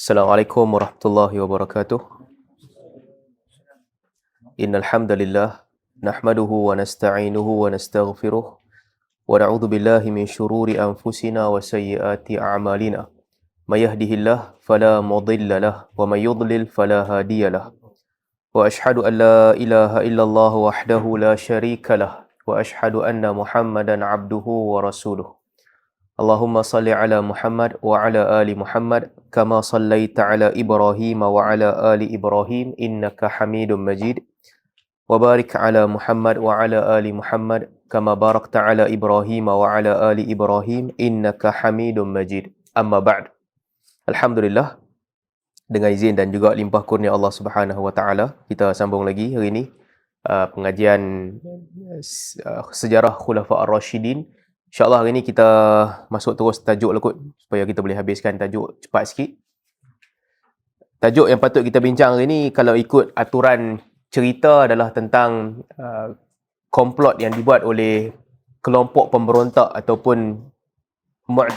Assalamualaikum warahmatullahi wabarakatuh. Innal hamdalillah nahmaduhu wa nasta'inuhu wa nastaghfiruh wa na'udzu billahi min shururi anfusina wa sayyiati a'malina. May yahdihillahu fala mudilla lahu wa may yudlil fala hadiyalah. Wa ashhadu an la ilaha illallah wahdahu la syarika lah wa ashhadu anna Muhammadan abduhu wa rasuluh. Allahumma salli ala Muhammad wa ala ali Muhammad kama sallaita ala Ibrahim wa ala ali Ibrahim innaka Hamidum Majid wa barik ala Muhammad wa ala ali Muhammad kama barakta ala Ibrahim wa ala ali Ibrahim innaka Hamidum Majid. Amma ba'd. Alhamdulillah, dengan izin dan juga limpah kurnia Allah Subhanahu wa taala, kita sambung lagi hari ini pengajian sejarah Khulafa Ar-Rasyidin. InsyaAllah hari ini kita masuk terus tajuk lah kot, supaya kita boleh habiskan tajuk cepat sikit. Tajuk yang patut kita bincang hari ini, kalau ikut aturan cerita, adalah tentang komplot yang dibuat oleh kelompok pemberontak ataupun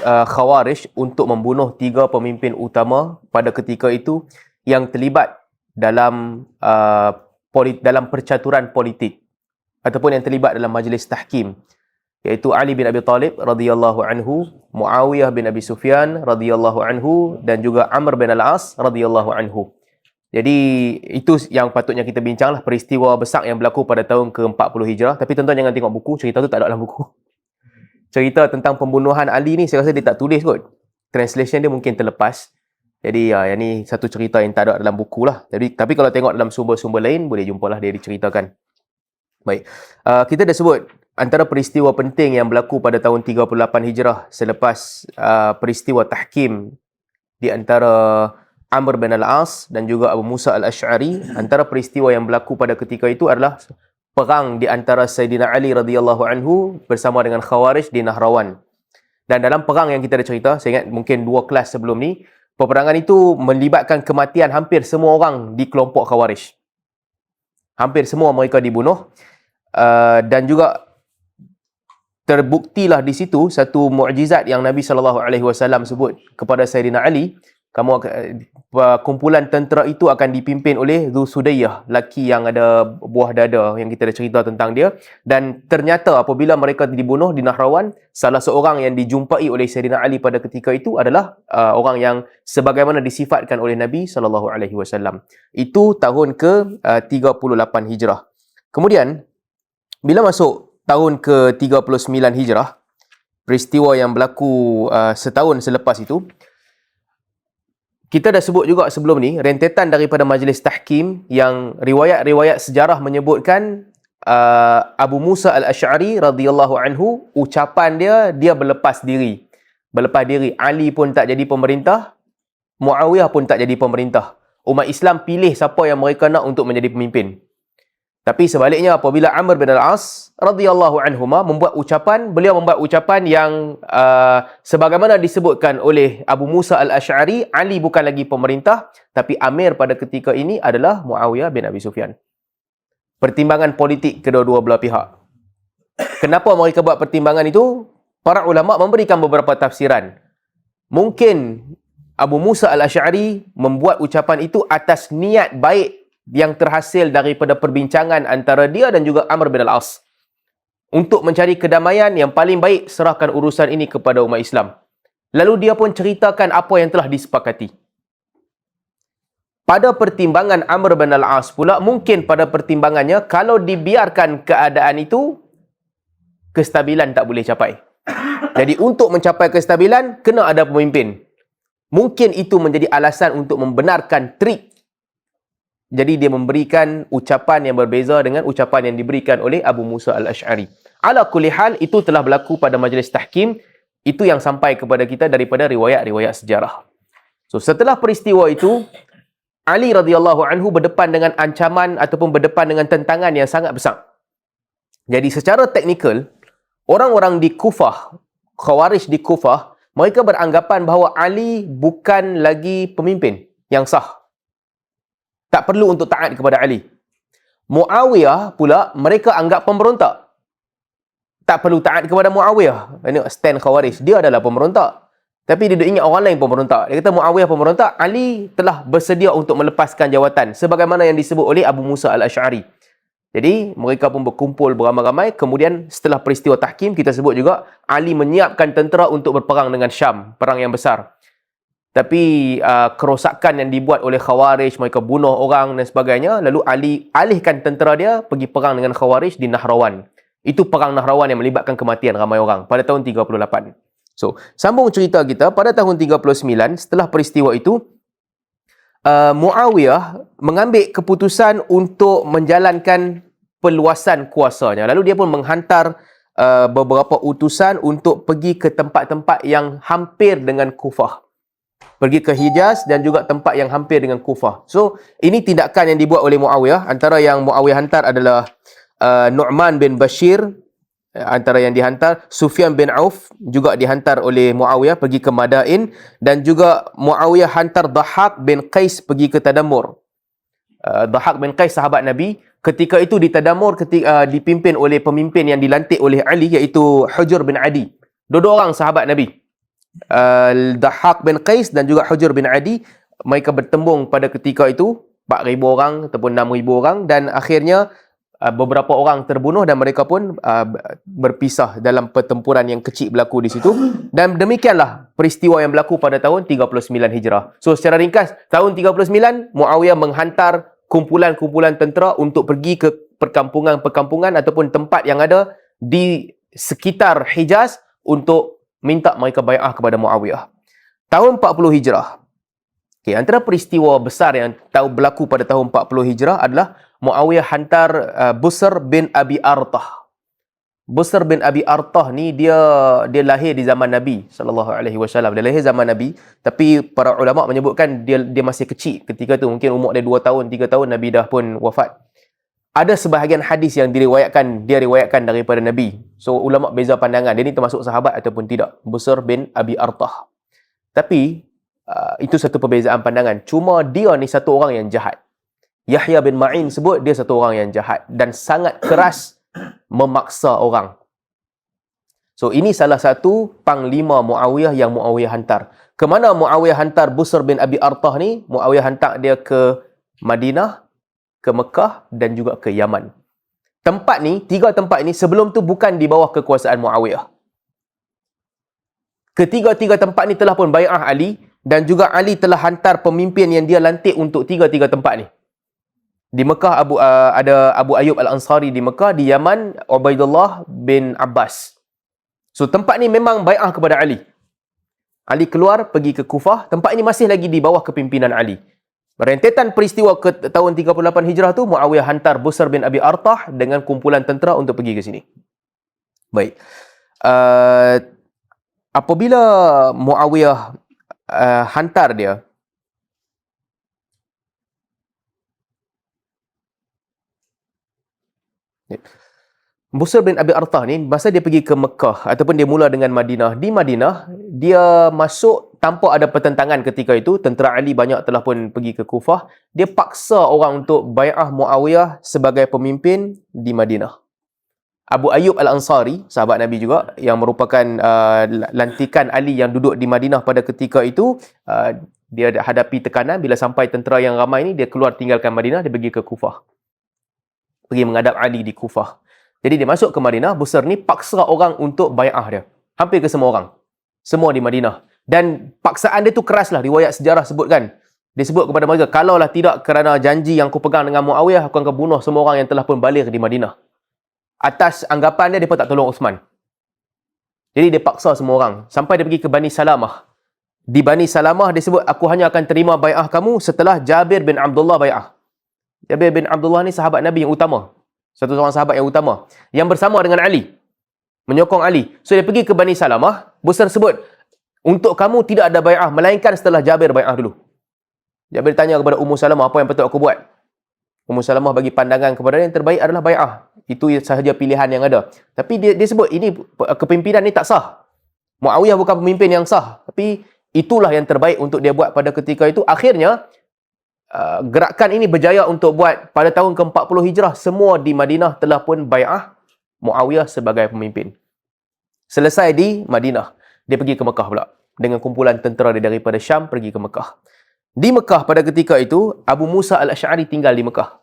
Khawarij untuk membunuh 3 pemimpin utama pada ketika itu yang terlibat dalam dalam percaturan politik ataupun yang terlibat dalam majlis tahkim, iaitu Ali bin Abi Talib radhiyallahu anhu, Muawiyah bin Abi Sufyan radhiyallahu anhu, dan juga Amr bin Al-As radhiyallahu anhu. Jadi itu yang patutnya kita bincanglah, peristiwa besar yang berlaku pada tahun ke-40 Hijrah. Tapi tuan-tuan jangan tengok buku, cerita tu tak ada dalam buku. Cerita tentang pembunuhan Ali ni saya rasa dia tak tulis kot. Translation dia mungkin terlepas. Jadi yang ni satu cerita yang tak ada dalam buku lah. Tapi kalau tengok dalam sumber-sumber lain, boleh jumpalah dia diceritakan. Baik, kita dah sebut antara peristiwa penting yang berlaku pada tahun 38 Hijrah selepas peristiwa tahkim di antara Amr bin Al-As dan juga Abu Musa Al-Ash'ari. Antara peristiwa yang berlaku pada ketika itu adalah perang di antara Sayyidina Ali radhiyallahu anhu bersama dengan Khawarij di Nahrawan. Dan dalam perang yang kita dah cerita, saya ingat mungkin 2 kelas sebelum ni, peperangan itu melibatkan kematian hampir semua orang di kelompok Khawarij. Hampir semua mereka dibunuh. Dan juga terbuktilah di situ satu mukjizat yang Nabi SAW sebut kepada Sayyidina Ali. Kumpulan tentera itu akan dipimpin oleh Dhu Sudayyah, laki yang ada buah dada yang kita dah cerita tentang dia. Dan ternyata apabila mereka dibunuh di Nahrawan, salah seorang yang dijumpai oleh Sayyidina Ali pada ketika itu adalah orang yang sebagaimana disifatkan oleh Nabi SAW. Itu tahun ke-38 Hijrah. Kemudian bila masuk tahun ke-39 Hijrah, peristiwa yang berlaku setahun selepas itu, kita dah sebut juga sebelum ni, rentetan daripada majlis tahkim yang riwayat-riwayat sejarah menyebutkan Abu Musa Al-Ash'ari radhiyallahu anhu, ucapan dia berlepas diri. Berlepas diri. Ali pun tak jadi pemerintah, Muawiyah pun tak jadi pemerintah. Umat Islam pilih siapa yang mereka nak untuk menjadi pemimpin. Tapi sebaliknya, apabila Amr bin Al-As radhiyallahu anhuma beliau membuat ucapan yang sebagaimana disebutkan oleh Abu Musa Al-Ash'ari, Ali bukan lagi pemerintah, tapi Amir pada ketika ini adalah Muawiyah bin Abi Sufyan. Pertimbangan politik kedua-dua belah pihak. Kenapa mereka buat pertimbangan itu? Para ulama memberikan beberapa tafsiran. Mungkin Abu Musa Al-Ash'ari membuat ucapan itu atas niat baik yang terhasil daripada perbincangan antara dia dan juga Amr bin Al-As. Untuk mencari kedamaian, yang paling baik serahkan urusan ini kepada umat Islam. Lalu dia pun ceritakan apa yang telah disepakati. Pada pertimbangan Amr bin Al-As pula, mungkin pada pertimbangannya, kalau dibiarkan keadaan itu, kestabilan tak boleh capai. Jadi untuk mencapai kestabilan, kena ada pemimpin. Mungkin itu menjadi alasan untuk membenarkan trik. Jadi dia memberikan ucapan yang berbeza dengan ucapan yang diberikan oleh Abu Musa Al-Ash'ari. Ala kulli hal, itu telah berlaku pada majlis tahkim. Itu yang sampai kepada kita daripada riwayat-riwayat sejarah. So setelah peristiwa itu, Ali radhiyallahu anhu berdepan dengan ancaman ataupun berdepan dengan tentangan yang sangat besar. Jadi secara teknikal, orang-orang di Kufah, Khawarij di Kufah, mereka beranggapan bahawa Ali bukan lagi pemimpin yang sah. Tak perlu untuk taat kepada Ali. Muawiyah pula mereka anggap pemberontak. Tak perlu taat kepada Muawiyah. Ini stand Khawarij. Dia adalah pemberontak. Tapi dia duk ingat orang lain pun berontak. Dia kata Muawiyah pun berontak, Ali telah bersedia untuk melepaskan jawatan sebagaimana yang disebut oleh Abu Musa al-Asy'ari. Jadi mereka pun berkumpul beramai-ramai. Kemudian setelah peristiwa tahkim, kita sebut juga Ali menyiapkan tentera untuk berperang dengan Syam, perang yang besar. Tapi kerosakan yang dibuat oleh Khawarij, mereka bunuh orang dan sebagainya, lalu Ali alihkan tentera dia pergi perang dengan Khawarij di Nahrawan. Itu perang Nahrawan yang melibatkan kematian ramai orang pada tahun 38. So, sambung cerita kita, pada tahun 39, setelah peristiwa itu, Muawiyah mengambil keputusan untuk menjalankan peluasan kuasanya. Lalu dia pun menghantar beberapa utusan untuk pergi ke tempat-tempat yang hampir dengan Kufah. Pergi ke Hijaz dan juga tempat yang hampir dengan Kufah. So, ini tindakan yang dibuat oleh Muawiyah. Antara yang Muawiyah hantar adalah Nu'man bin Bashir, antara yang dihantar. Sufyan bin Auf juga dihantar oleh Muawiyah pergi ke Madain, dan juga Muawiyah hantar Dhahak bin Qais pergi ke Tadamur. Dhahak bin Qais sahabat Nabi, ketika itu di Tadamur dipimpin oleh pemimpin yang dilantik oleh Ali, iaitu Hujr bin Adi. Dua orang sahabat Nabi, Dhahak bin Qais dan juga Hujr bin Adi. Mereka bertembung pada ketika itu 4,000 orang ataupun 6,000 orang, dan akhirnya beberapa orang terbunuh dan mereka pun berpisah dalam pertempuran yang kecil berlaku di situ. Dan demikianlah peristiwa yang berlaku pada tahun 39 Hijrah. So, secara ringkas, tahun 39 Muawiyah menghantar kumpulan-kumpulan tentera untuk pergi ke perkampungan-perkampungan ataupun tempat yang ada di sekitar Hijaz untuk minta mereka bai'ah kepada Muawiyah. Tahun 40 Hijrah. Okay, antara peristiwa besar yang berlaku pada tahun 40 Hijrah adalah Muawiyah hantar Busr bin Abi Artah. Busr bin Abi Artah ni dia lahir di zaman Nabi SAW. Dia lahir zaman Nabi, tapi para ulama menyebutkan dia masih kecil ketika tu. Mungkin umur dia 2 tahun, 3 tahun, Nabi dah pun wafat. Ada sebahagian hadis yang dia riwayatkan daripada Nabi. So, ulama beza pandangan, dia ni termasuk sahabat ataupun tidak. Busr bin Abi Artah. Tapi, itu satu perbezaan pandangan. Cuma dia ni satu orang yang jahat. Yahya bin Ma'in sebut dia satu orang yang jahat dan sangat keras memaksa orang. So, ini salah satu panglima Muawiyah yang Muawiyah hantar. Ke mana Muawiyah hantar Busr bin Abi Artah ni? Muawiyah hantar dia ke Madinah, ke Mekah dan juga ke Yaman. Tempat ni, 3 tempat ni sebelum tu bukan di bawah kekuasaan Muawiyah. Ketiga-tiga tempat ni telah pun bai'ah Ali, dan juga Ali telah hantar pemimpin yang dia lantik untuk 3 tempat ni. Di Mekah ada Abu Ayyub Al-Ansari di Mekah, di Yaman Ubaidullah bin Abbas. So, tempat ni memang bai'ah kepada Ali. Ali keluar pergi ke Kufah. Tempat ini masih lagi di bawah kepimpinan Ali. Rentetan peristiwa ke tahun 38 Hijrah tu, Muawiyah hantar Busr bin Abi Artah dengan kumpulan tentera untuk pergi ke sini. Baik. Apabila Muawiyah hantar dia, Busr bin Abi Artah ni, masa dia pergi ke Mekah ataupun dia mula dengan Madinah, di Madinah dia masuk tanpa ada pertentangan ketika itu. Tentera Ali banyak telah pun pergi ke Kufah. Dia paksa orang untuk bai'ah Muawiyah sebagai pemimpin di Madinah. Abu Ayyub Al-Ansari, sahabat Nabi juga, yang merupakan lantikan Ali yang duduk di Madinah pada ketika itu, dia hadapi tekanan. Bila sampai tentera yang ramai ni, dia keluar tinggalkan Madinah, dia pergi ke Kufah. Pergi menghadap Ali di Kufah. Jadi dia masuk ke Madinah, Busr ni paksa orang untuk bai'ah dia. Hampir ke semua orang. Semua di Madinah. Dan paksaan dia tu keraslah, riwayat sejarah sebutkan. Dia sebut kepada mereka, kalaulah tidak kerana janji yang aku pegang dengan Muawiyah, aku akan bunuh semua orang yang telah pun balik di Madinah. Atas anggapan dia, dia pun tak tolong Uthman. Jadi dia paksa semua orang. Sampai dia pergi ke Bani Salamah. Di Bani Salamah dia sebut, aku hanya akan terima bai'ah kamu setelah Jabir bin Abdullah bai'ah. Jabir bin Abdullah ni sahabat Nabi yang utama. Satu orang sahabat yang utama. Yang bersama dengan Ali. Menyokong Ali. So dia pergi ke Bani Salamah. Busr sebut, untuk kamu tidak ada bai'ah, melainkan setelah Jabir bai'ah dulu. Jabir tanya kepada Ummu Salamah, apa yang patut aku buat? Ummu Salamah bagi pandangan kepada dia, yang terbaik adalah bai'ah. Itu sahaja pilihan yang ada. Tapi dia sebut, ini kepimpinan ni tak sah. Muawiyah bukan pemimpin yang sah. Tapi itulah yang terbaik untuk dia buat pada ketika itu. Akhirnya, gerakan ini berjaya untuk buat pada tahun ke-40 Hijrah, semua di Madinah telah pun bai'ah Muawiyah sebagai pemimpin. Selesai di Madinah, dia pergi ke Mekah pula. dengan kumpulan tentera dia daripada Syam pergi ke Mekah. Di Mekah pada ketika itu, Abu Musa al-Asy'ari tinggal di Mekah.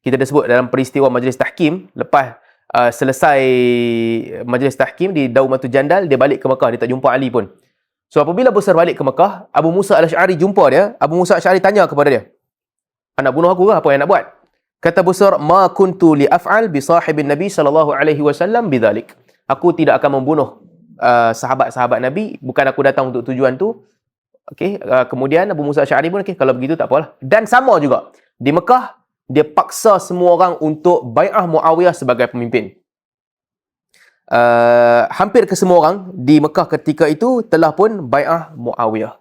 Kita dah sebut dalam peristiwa majlis tahkim, lepas selesai majlis tahkim di Daumatul Jandal, dia balik ke Mekah, dia tak jumpa Ali pun. So apabila Busr balik ke Mekah, Abu Musa al-Asy'ari jumpa dia, Abu Musa al-Asy'ari tanya kepada dia, "Nak bunuh aku ke? Apa yang nak buat?" Kata Busr, "Ma kuntu li af'al bi sahibin Nabi sallallahu alaihi wasallam bidzalik." Aku tidak akan membunuh sahabat-sahabat Nabi, bukan aku datang untuk tujuan tu. Okey, kemudian Abu Musa al-Asy'ari pun, okey, kalau begitu tak apalah. Dan sama juga, di Mekah dia paksa semua orang untuk bai'ah Muawiyah sebagai pemimpin. Hampir ke semua orang di Mekah ketika itu telah pun bai'ah Muawiyah.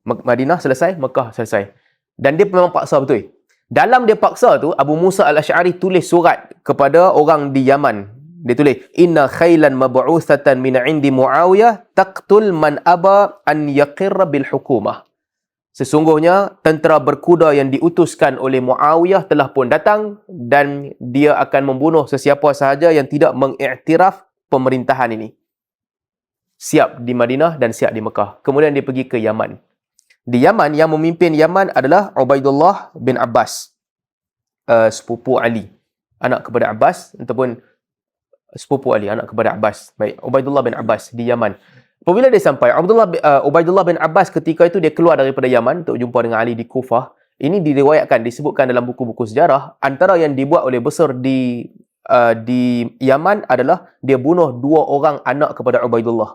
Madinah selesai, Mekah selesai. Dan dia memang paksa betul. Dalam dia paksa tu, Abu Musa al-Asy'ari tulis surat kepada orang di Yaman. Dia tulis, "Inna khailan mab'utsatan min 'indi Muawiyah taqtul man aba an yaqirra bil hukumah." Sesungguhnya tentera berkuda yang diutuskan oleh Muawiyah telah pun datang dan dia akan membunuh sesiapa sahaja yang tidak mengiktiraf pemerintahan ini. Siap di Madinah dan siap di Mekah. Kemudian dia pergi ke Yaman. Di Yaman, yang memimpin Yaman adalah Ubaidullah bin Abbas, sepupu Ali, anak kepada Abbas, ataupun sepupu Ali, anak kepada Abbas. Baik, Ubaidullah bin Abbas di Yaman. Apabila dia sampai, Ubaidullah bin Abbas ketika itu dia keluar daripada Yaman untuk jumpa dengan Ali di Kufah. Ini diriwayatkan, disebutkan dalam buku-buku sejarah, antara yang dibuat oleh Busr di Yaman adalah dia bunuh 2 orang anak kepada Ubaidullah,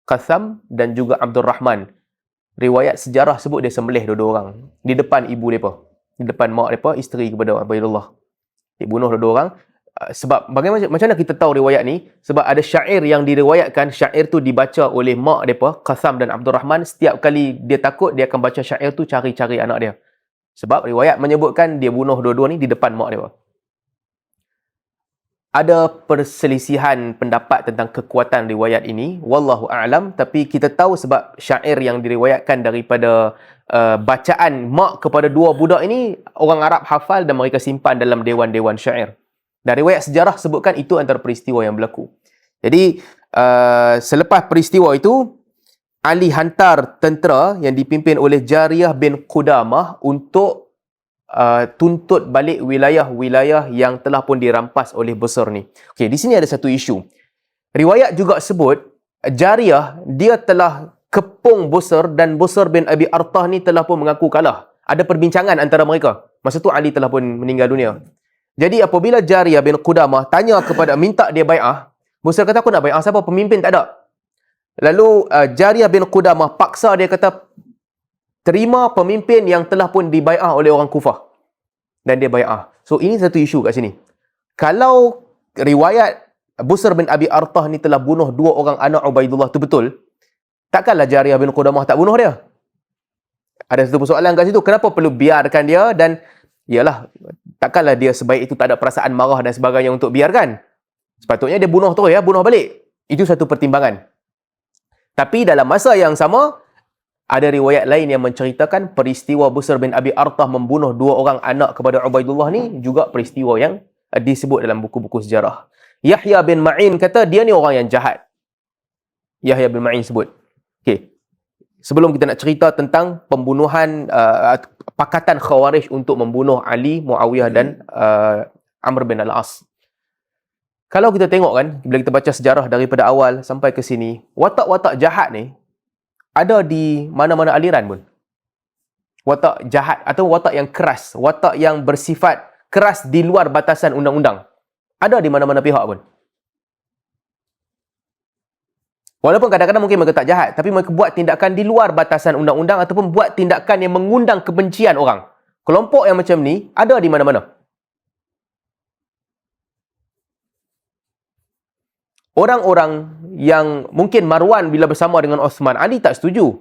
Qatham dan juga Abdul Rahman. Riwayat sejarah sebut dia sembelih 2 orang di depan ibu mereka, di depan mak mereka, isteri kepada Ubaidullah. Dia bunuh 2 orang. Sebab bagaimana, macam mana kita tahu riwayat ni? Sebab ada syair yang diriwayatkan, syair tu dibaca oleh mak mereka, Qatham dan Abdul Rahman. Setiap kali dia takut, dia akan baca syair tu cari-cari anak dia. Sebab riwayat menyebutkan dia bunuh 2 ni di depan mak dia. Ada perselisihan pendapat tentang kekuatan riwayat ini, wallahu a'lam, tapi kita tahu sebab syair yang diriwayatkan daripada bacaan mak kepada 2 budak ini, orang Arab hafal dan mereka simpan dalam dewan-dewan syair. Dan riwayat sejarah sebutkan itu antara peristiwa yang berlaku. Jadi selepas peristiwa itu, Ali hantar tentera yang dipimpin oleh Jariyah bin Qudamah untuk tuntut balik wilayah-wilayah yang telah pun dirampas oleh Busr ni. Okey, di sini ada satu isu. Riwayat juga sebut Jariyah dia telah kepung Busr dan Busr bin Abi Artah ni telah pun mengaku kalah. Ada perbincangan antara mereka. Masa tu Ali telah pun meninggal dunia. Jadi apabila Jariyah bin Qudamah tanya kepada, minta dia bai'ah, Busr kata, "Aku nak bai'ah siapa? Pemimpin tak ada." Lalu Jariyah bin Qudamah paksa dia, kata, "Terima pemimpin yang telah pun dibai'ah oleh orang Kufah." Dan dia bai'ah. So ini satu isu kat sini. Kalau riwayat Busr bin Abi Artah ni telah bunuh 2 orang anak Ubaidullah tu betul, takkanlah Jariyah bin Qudamah tak bunuh dia? Ada satu persoalan kat situ. Kenapa perlu biarkan dia? Dan yalah, takkanlah dia sebaik itu tak ada perasaan marah dan sebagainya untuk biarkan. Sepatutnya dia bunuh terus, ya, bunuh balik. Itu satu pertimbangan. Tapi dalam masa yang sama, ada riwayat lain yang menceritakan peristiwa Busr bin Abi Artah membunuh 2 orang anak kepada Ubaidullah ni juga peristiwa yang disebut dalam buku-buku sejarah. Yahya bin Ma'in kata dia ni orang yang jahat. Yahya bin Ma'in sebut. Okey. Sebelum kita nak cerita tentang pembunuhan pakatan Khawarij untuk membunuh Ali, Muawiyah dan Amr bin Al-As. Kalau kita tengok kan, bila kita baca sejarah daripada awal sampai ke sini, watak-watak jahat ni ada di mana-mana aliran pun. Watak jahat atau watak yang keras, watak yang bersifat keras di luar batasan undang-undang, ada di mana-mana pihak pun. Walaupun kadang-kadang mungkin mereka tak jahat, tapi mereka buat tindakan di luar batasan undang-undang ataupun buat tindakan yang mengundang kebencian orang. Kelompok yang macam ni ada di mana-mana. Orang-orang yang mungkin Marwan bila bersama dengan Osman, Ali tak setuju.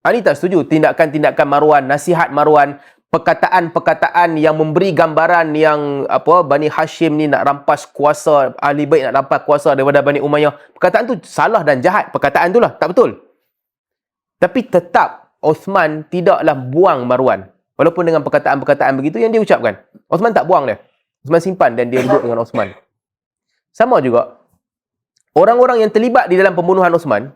Ali tak setuju tindakan-tindakan Marwan, nasihat Marwan, perkataan-perkataan yang memberi gambaran yang Bani Hashim ni nak rampas kuasa, Ahli Bait nak rampas kuasa daripada Bani Umayyah. Perkataan tu salah dan jahat. Perkataan tu lah tak betul. Tapi tetap Osman tidaklah buang Marwan. Walaupun dengan perkataan-perkataan begitu yang dia ucapkan, Osman tak buang dia. Osman simpan dan dia duduk dengan Osman. Sama juga orang-orang yang terlibat di dalam pembunuhan Osman,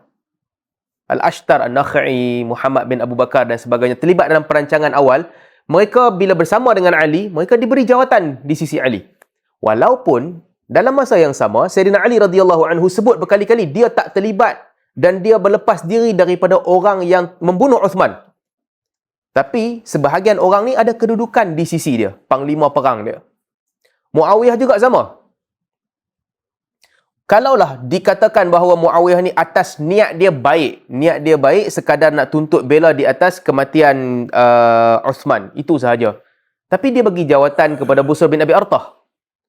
Al-Ashtar, An-Nakha'i, Muhammad bin Abu Bakar dan sebagainya terlibat dalam perancangan awal, mereka bila bersama dengan Ali, mereka diberi jawatan di sisi Ali. Walaupun dalam masa yang sama, Sayyidina Ali radhiyallahu anhu sebut berkali-kali dia tak terlibat dan dia berlepas diri daripada orang yang membunuh Uthman. Tapi sebahagian orang ni ada kedudukan di sisi dia, panglima perang dia. Muawiyah juga sama. Kalaulah dikatakan bahawa Muawiyah ni atas niat dia baik sekadar nak tuntut bela di atas kematian Uthman, itu sahaja. Tapi dia bagi jawatan kepada Busr bin Abi Artah.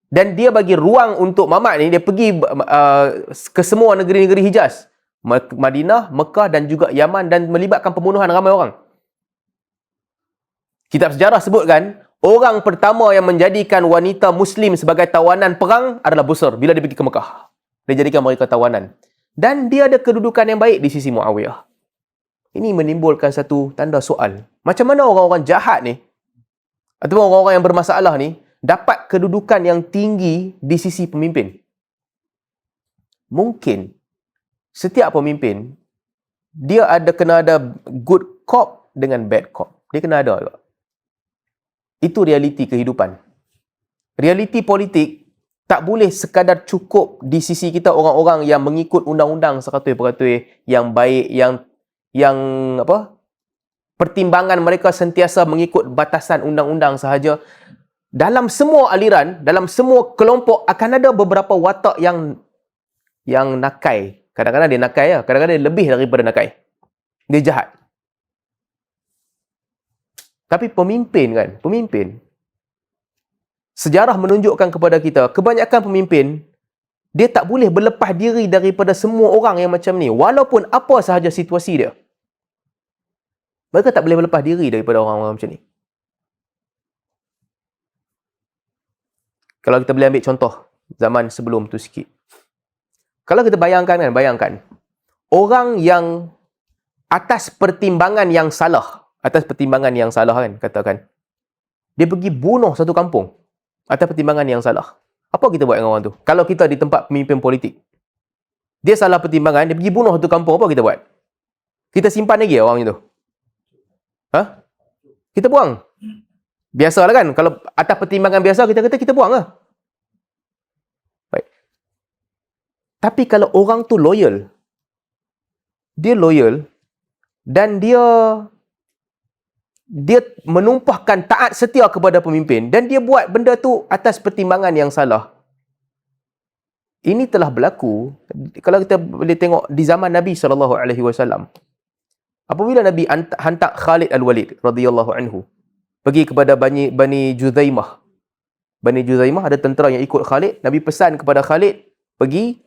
Dan dia bagi ruang untuk Mamat ni, dia pergi ke semua negeri-negeri Hijaz. Madinah, Mekah dan juga Yaman, dan melibatkan pembunuhan ramai orang. Kitab sejarah sebutkan, orang pertama yang menjadikan wanita Muslim sebagai tawanan perang adalah Busr bila dia pergi ke Mekah. Dia jadikan mereka tawanan. Dan dia ada kedudukan yang baik di sisi Muawiyah. Ini menimbulkan satu tanda soal. Macam mana orang-orang jahat ni, ataupun orang-orang yang bermasalah ni, dapat kedudukan yang tinggi di sisi pemimpin? Mungkin setiap pemimpin, dia kena ada good cop dengan bad cop. Dia kena ada juga. Itu realiti kehidupan. Realiti politik tak boleh sekadar cukup di sisi kita orang-orang yang mengikut undang-undang seratus-peratus, yang baik, yang pertimbangan mereka sentiasa mengikut batasan undang-undang sahaja. Dalam semua aliran, dalam semua kelompok akan ada beberapa watak yang nakai. Kadang-kadang dia nakai, kadang-kadang dia lebih daripada nakai. Dia jahat. Tapi pemimpin, sejarah menunjukkan kepada kita, kebanyakan pemimpin, dia tak boleh berlepas diri daripada semua orang yang macam ni. Walaupun apa sahaja situasi dia. Mereka tak boleh berlepas diri daripada orang-orang macam ni. Kalau kita boleh ambil contoh zaman sebelum tu sikit. Kalau kita bayangkan, orang yang atas pertimbangan yang salah kan, katakan, dia pergi bunuh satu kampung atas pertimbangan yang salah. Apa kita buat dengan orang tu? Kalau kita di tempat pemimpin politik, dia salah pertimbangan, dia pergi bunuh satu kampung, apa kita buat? Kita simpan lagi orang itu? Kita buang. Biasalah kan, kalau atas pertimbangan biasa, kita kata kita buang lah. Baik. Tapi kalau orang tu loyal, dia loyal, dan dia menumpahkan taat setia kepada pemimpin, dan dia buat benda tu atas pertimbangan yang salah. Ini telah berlaku, kalau kita boleh tengok di zaman Nabi SAW. Apabila Nabi hantar Khalid Al-Walid radhiyallahu anhu pergi kepada Bani Juzaimah. Bani Juzaimah ada tentera yang ikut Khalid. Nabi pesan kepada Khalid, pergi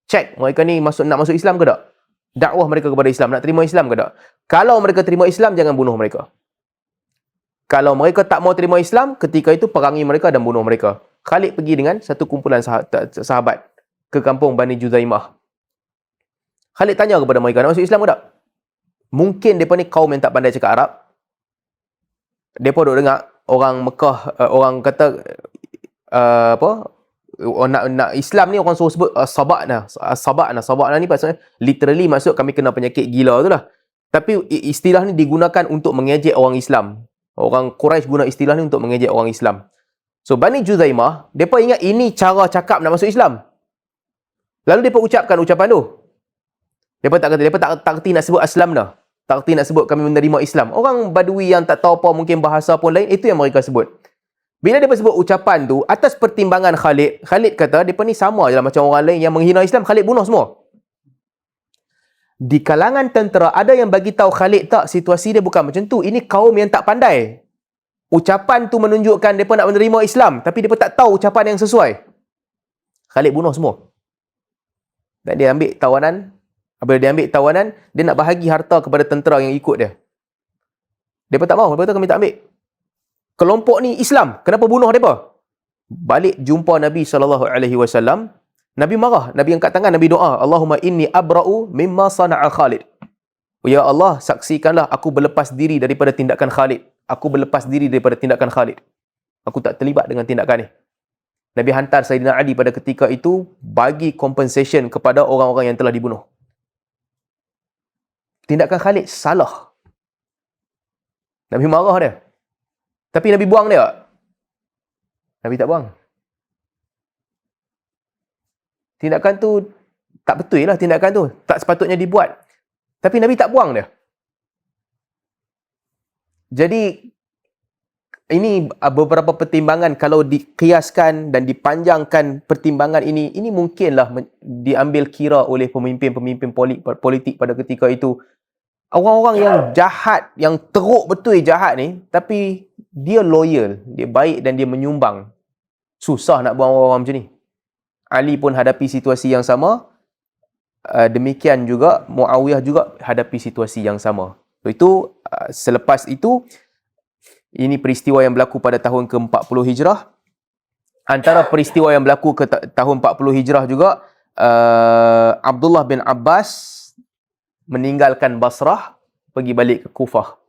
cek mereka ni nak masuk Islam ke tak? Dakwah mereka kepada Islam, nak terima Islam ke tak? Kalau mereka terima Islam, jangan bunuh mereka. Kalau mereka tak mau terima Islam, ketika itu perangi mereka dan bunuh mereka. Khalid pergi dengan satu kumpulan sahabat ke kampung Bani Juzaimah. Khalid tanya kepada mereka, nak masuk Islam ke tak? Mungkin mereka ni kaum yang tak pandai cakap Arab. Mereka duk dengar orang Mekah, orang kata nak Islam ni orang suruh sebut sabakna ni maksudnya literally maksud kami kena penyakit gila tu lah. Tapi istilah ni digunakan untuk mengejek orang Islam. Orang Quraisy guna istilah ni untuk mengejek orang Islam. So Bani Juzaimah, depa ingat ini cara cakap nak masuk Islam. Lalu depa ucapkan ucapan tu. Depa tak kerti nak sebut aslam dah. Tak kerti nak sebut kami menerima Islam. Orang Badui yang tak tahu apa, mungkin bahasa pun lain, itu yang mereka sebut. Bila dia sebut ucapan tu, atas pertimbangan Khalid kata, mereka ni sama je lah macam orang lain yang menghina Islam, Khalid bunuh semua. Di kalangan tentera, ada yang bagi tahu Khalid, tak, situasi dia bukan macam tu. Ini kaum yang tak pandai. Ucapan tu menunjukkan mereka nak menerima Islam, tapi mereka tak tahu ucapan yang sesuai. Khalid bunuh semua. Dan dia ambil tawanan. Apabila dia ambil tawanan, dia nak bahagi harta kepada tentera yang ikut dia. Mereka tak mahu, mereka kata kami tak ambil. Kelompok ni Islam, kenapa bunuh mereka? Balik jumpa Nabi SAW, Nabi marah, Nabi angkat tangan, Nabi doa, Allahumma inni abra'u mimma sana'a Khalid. Ya Allah, saksikanlah aku berlepas diri daripada tindakan Khalid. Aku berlepas diri daripada tindakan Khalid. Aku tak terlibat dengan tindakan ni. Nabi hantar Sayyidina Ali pada ketika itu bagi compensation kepada orang-orang yang telah dibunuh. tindakan Khalid salah. Nabi marah dia. Tapi Nabi buang dia tak? Nabi tak buang. Tindakan tu tak betul lah, tindakan tu tak sepatutnya dibuat. Tapi Nabi tak buang dia. Jadi ini beberapa pertimbangan kalau dikiaskan dan dipanjangkan pertimbangan ini mungkinlah diambil kira oleh pemimpin-pemimpin politik pada ketika itu. Orang-orang yang jahat, yang teruk betul jahat ni, tapi dia loyal, dia baik dan dia menyumbang. Susah nak buang orang-orang macam ni. Ali pun hadapi situasi yang sama. Demikian juga Muawiyah juga hadapi situasi yang sama. Itu selepas itu, ini peristiwa yang berlaku pada tahun ke-40 Hijrah. Antara peristiwa yang berlaku ke tahun 40 Hijrah juga, Abdullah bin Abbas meninggalkan Basrah, pergi balik ke Kufah.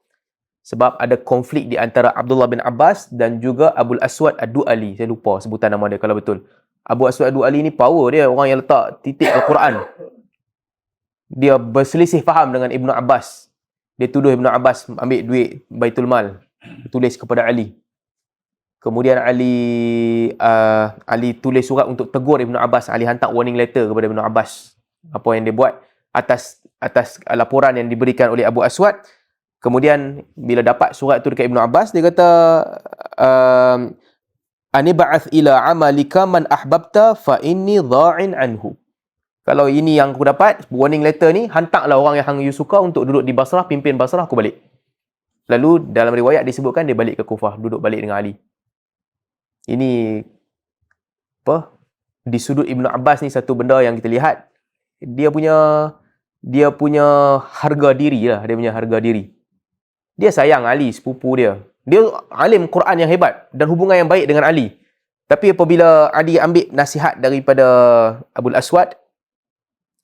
Sebab ada konflik di antara Abdullah bin Abbas dan juga Abul Aswad Ad-Du'ali. Saya lupa sebutan nama dia kalau betul. Abu Aswad Ad-Du'ali ni power dia, orang yang letak titik Al-Quran. Dia berselisih faham dengan Ibnu Abbas. Dia tuduh Ibnu Abbas ambil duit Baitul Mal, tulis kepada Ali. Kemudian Ali tulis surat untuk tegur Ibnu Abbas. Ali hantar warning letter kepada Ibnu Abbas. Apa yang dia buat atas laporan yang diberikan oleh Abu Aswad. Kemudian bila dapat surat tu dekat Ibnu Abbas, dia kata ani ba'ath ila amalika man ahbabta fa inni dha'in anhu. Kalau ini yang aku dapat, warning letter ni, hantarlah orang yang you suka untuk duduk di Basrah, pimpin Basrah, aku balik. Lalu dalam riwayat disebutkan dia balik ke Kufah, duduk balik dengan Ali. Ini apa? Di sudut Ibnu Abbas ni satu benda yang kita lihat, dia punya harga diri lah, dia punya harga diri. Dia sayang Ali, sepupu dia. Dia alim Quran yang hebat dan hubungan yang baik dengan Ali. Tapi apabila Ali ambil nasihat daripada Abul Aswad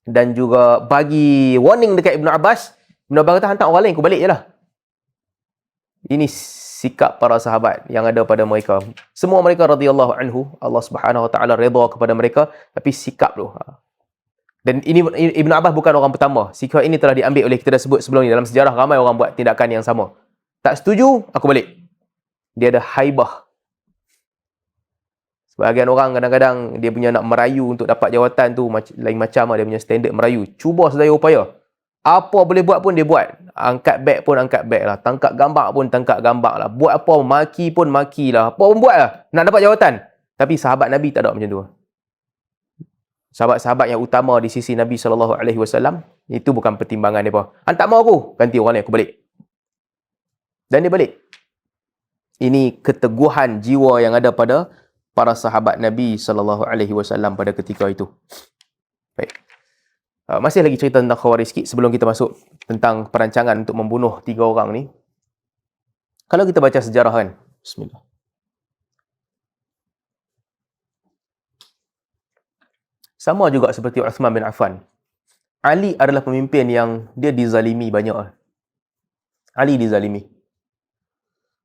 dan juga bagi warning dekat Ibnu Abbas, Ibnu Abbas kata hantar orang lain, aku balik je lah. Ini sikap para sahabat yang ada pada mereka. Semua mereka radhiyallahu anhu, Allah Subhanahu wa taala redha kepada mereka, tapi sikap tu. Dan ini Ibnu Abbas bukan orang pertama. Sikap ini telah diambil oleh, kita dah sebut sebelum ni, dalam sejarah ramai orang buat tindakan yang sama. Tak setuju, aku balik. Dia ada haibah. Sebahagian orang kadang-kadang dia punya nak merayu untuk dapat jawatan tu lain macam lah, dia punya standard merayu. Cuba sedaya upaya. Apa boleh buat pun dia buat. Angkat beg pun angkat beg lah. Tangkap gambar pun tangkap gambar lah. Buat apa, maki pun maki lah. Apa pun buat lah. Nak dapat jawatan. Tapi sahabat Nabi tak ada macam tu. Sahabat-sahabat yang utama di sisi Nabi SAW, itu bukan pertimbangan dia apa. Hantar mau aku, ganti orang lain, aku balik. Dan dia balik. Ini keteguhan jiwa yang ada pada para sahabat Nabi SAW pada ketika itu. Baik. Masih lagi cerita tentang Khawarij sikit sebelum kita masuk tentang perancangan untuk membunuh 3 orang ni. Kalau kita baca sejarah kan, bismillah. Sama juga seperti Uthman bin Affan. Ali adalah pemimpin yang dia dizalimi banyak. Ali dizalimi.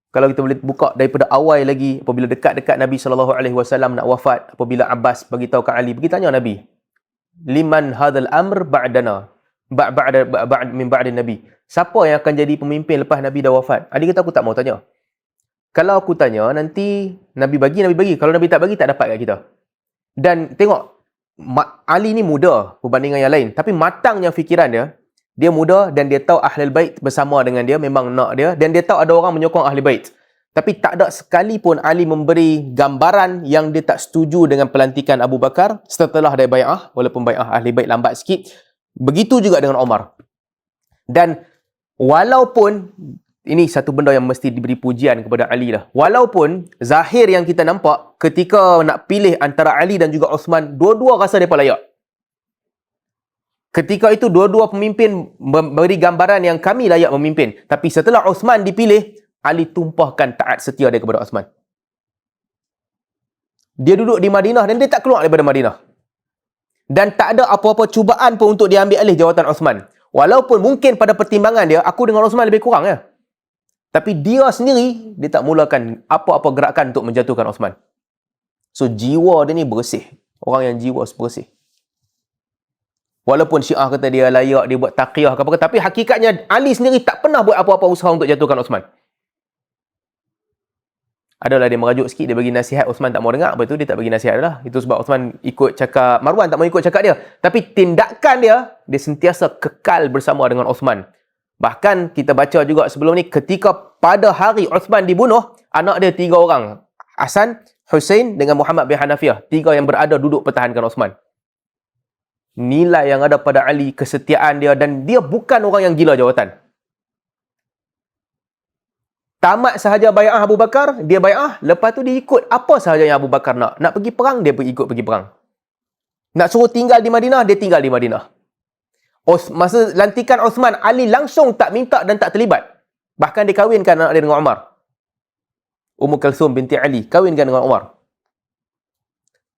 Kalau kita boleh buka daripada awal lagi, apabila dekat-dekat Nabi SAW nak wafat, apabila Abbas bagi tahu kat Ali, pergi tanya Nabi, liman hadzal amr ba'dana, min ba'din Nabi. Siapa yang akan jadi pemimpin lepas Nabi dah wafat? Ali kata, aku tak mau tanya. Kalau aku tanya, nanti Nabi bagi. Kalau Nabi tak bagi, tak dapat kat kita. Dan tengok, Ali ni muda berbanding yang lain. Tapi matangnya fikiran dia, dia muda dan dia tahu Ahlul Bait bersama dengan dia, memang nak dia. Dan dia tahu ada orang menyokong Ahlul Bait. Tapi tak ada sekali pun Ali memberi gambaran yang dia tak setuju dengan pelantikan Abu Bakar setelah dia bai'ah, walaupun bai'ah Ahli Bait lambat sikit. Begitu juga dengan Umar. Dan walaupun, ini satu benda yang mesti diberi pujian kepada Ali lah. Walaupun zahir yang kita nampak ketika nak pilih antara Ali dan juga Uthman, dua-dua rasa mereka layak. Ketika itu dua-dua pemimpin memberi gambaran yang kami layak memimpin. Tapi setelah Uthman dipilih, Ali tumpahkan taat setia dia kepada Uthman. Dia duduk di Madinah dan dia tak keluar daripada Madinah. Dan tak ada apa-apa cubaan pun untuk dia ambil alih jawatan Uthman. Walaupun mungkin pada pertimbangan dia, aku dengan Uthman lebih kurang ya. Tapi dia sendiri, dia tak mulakan apa-apa gerakan untuk menjatuhkan Uthman. So jiwa dia ni bersih. Orang yang jiwa bersih. Walaupun Syiah kata dia layak, dia buat taqiyah ke apa, tapi hakikatnya Ali sendiri tak pernah buat apa-apa usaha untuk jatuhkan Osman. Adalah dia merajuk sikit, dia bagi nasihat, Osman tak mau dengar, lepas tu dia tak bagi nasihat dah. Itu sebab Osman ikut cakap, Marwan tak mau ikut cakap dia. Tapi tindakan dia sentiasa kekal bersama dengan Osman. Bahkan kita baca juga sebelum ni, ketika pada hari Osman dibunuh, anak dia 3 orang. Hasan, Hussein dengan Muhammad bin Hanafiyah. 3 yang berada duduk pertahankan Osman. Nilai yang ada pada Ali, kesetiaan dia, dan dia bukan orang yang gila jawatan. Tamat sahaja bai'ah Abu Bakar, dia bai'ah, lepas tu dia ikut apa sahaja yang Abu Bakar nak. Nak pergi perang, dia ikut pergi perang. Nak suruh tinggal di Madinah, dia tinggal di Madinah. Masa lantikan Osman, Ali langsung tak minta dan tak terlibat. Bahkan dia kahwinkan anak dia dengan Umar. Ummu Kalsum binti Ali, kahwinkan dengan Umar.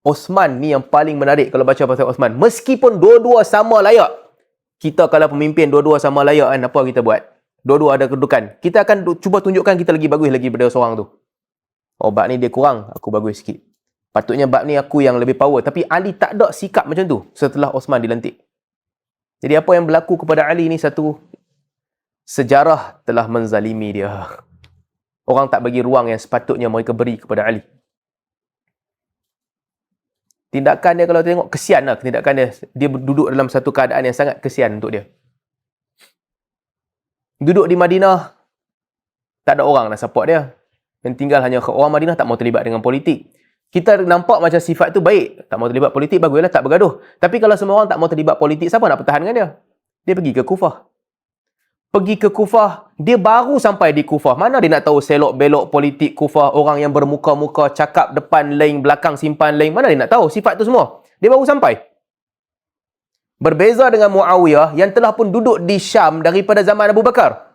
Osman ni yang paling menarik kalau baca pasal Osman. Meskipun dua-dua sama layak. Kita kalau pemimpin dua-dua sama layak kan, apa kita buat? Dua-dua ada kedudukan. Kita akan cuba tunjukkan kita lagi bagus lagi daripada seorang tu. Oh, bab ni dia kurang, aku bagus sikit. Patutnya bab ni aku yang lebih power. Tapi Ali tak ada sikap macam tu setelah Osman dilantik. Jadi apa yang berlaku kepada Ali ni satu, sejarah telah menzalimi dia. Orang tak bagi ruang yang sepatutnya mereka beri kepada Ali. Tindakan dia kalau tengok, kesian lah tindakan dia. Dia duduk dalam satu keadaan yang sangat kesian untuk dia. Duduk di Madinah, tak ada orang nak support dia. Yang tinggal hanya orang Madinah tak mau terlibat dengan politik. Kita nampak macam sifat tu baik. Tak mau terlibat politik, baguslah, tak bergaduh. Tapi kalau semua orang tak mau terlibat politik, siapa nak pertahankan dia? Dia pergi ke Kufah. Pergi ke Kufah, dia baru sampai di Kufah. Mana dia nak tahu selok-belok politik Kufah, orang yang bermuka-muka, cakap depan lain, belakang simpan lain. Mana dia nak tahu sifat tu semua? Dia baru sampai. Berbeza dengan Muawiyah yang telah pun duduk di Syam daripada zaman Abu Bakar.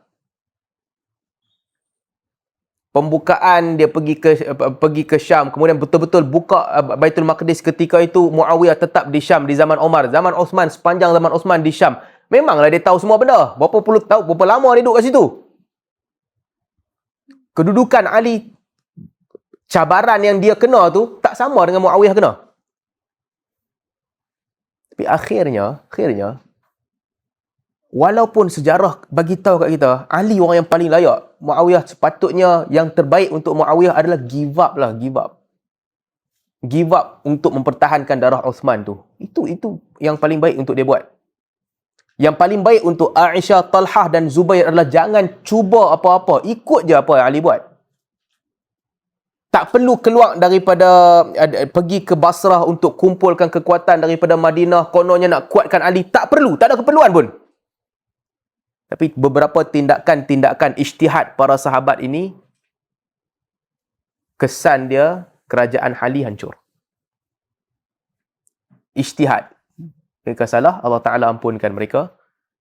Pembukaan dia pergi ke Syam, kemudian betul-betul buka Baitul Maqdis ketika itu. Muawiyah tetap di Syam di zaman Omar, zaman Osman, sepanjang zaman Osman di Syam. Memanglah dia tahu semua benda. Berapa puluh tahun, berapa lama dia duduk kat situ. Kedudukan Ali, cabaran yang dia kena tu tak sama dengan Muawiyah kena. Tapi akhirnya walaupun sejarah bagi tahu kat kita, Ali orang yang paling layak. Muawiyah sepatutnya yang terbaik untuk Muawiyah adalah give up. Give up untuk mempertahankan darah Osman tu. Itu yang paling baik untuk dia buat. Yang paling baik untuk Aisyah, Talhah dan Zubair adalah jangan cuba apa-apa. Ikut je apa yang Ali buat. Tak perlu keluar daripada, pergi ke Basrah untuk kumpulkan kekuatan daripada Madinah. Kononnya nak kuatkan Ali. Tak perlu. Tak ada keperluan pun. Tapi beberapa tindakan-tindakan ijtihad para sahabat ini, kesan dia, kerajaan Ali hancur. Ijtihad. Mereka salah, Allah Ta'ala ampunkan mereka.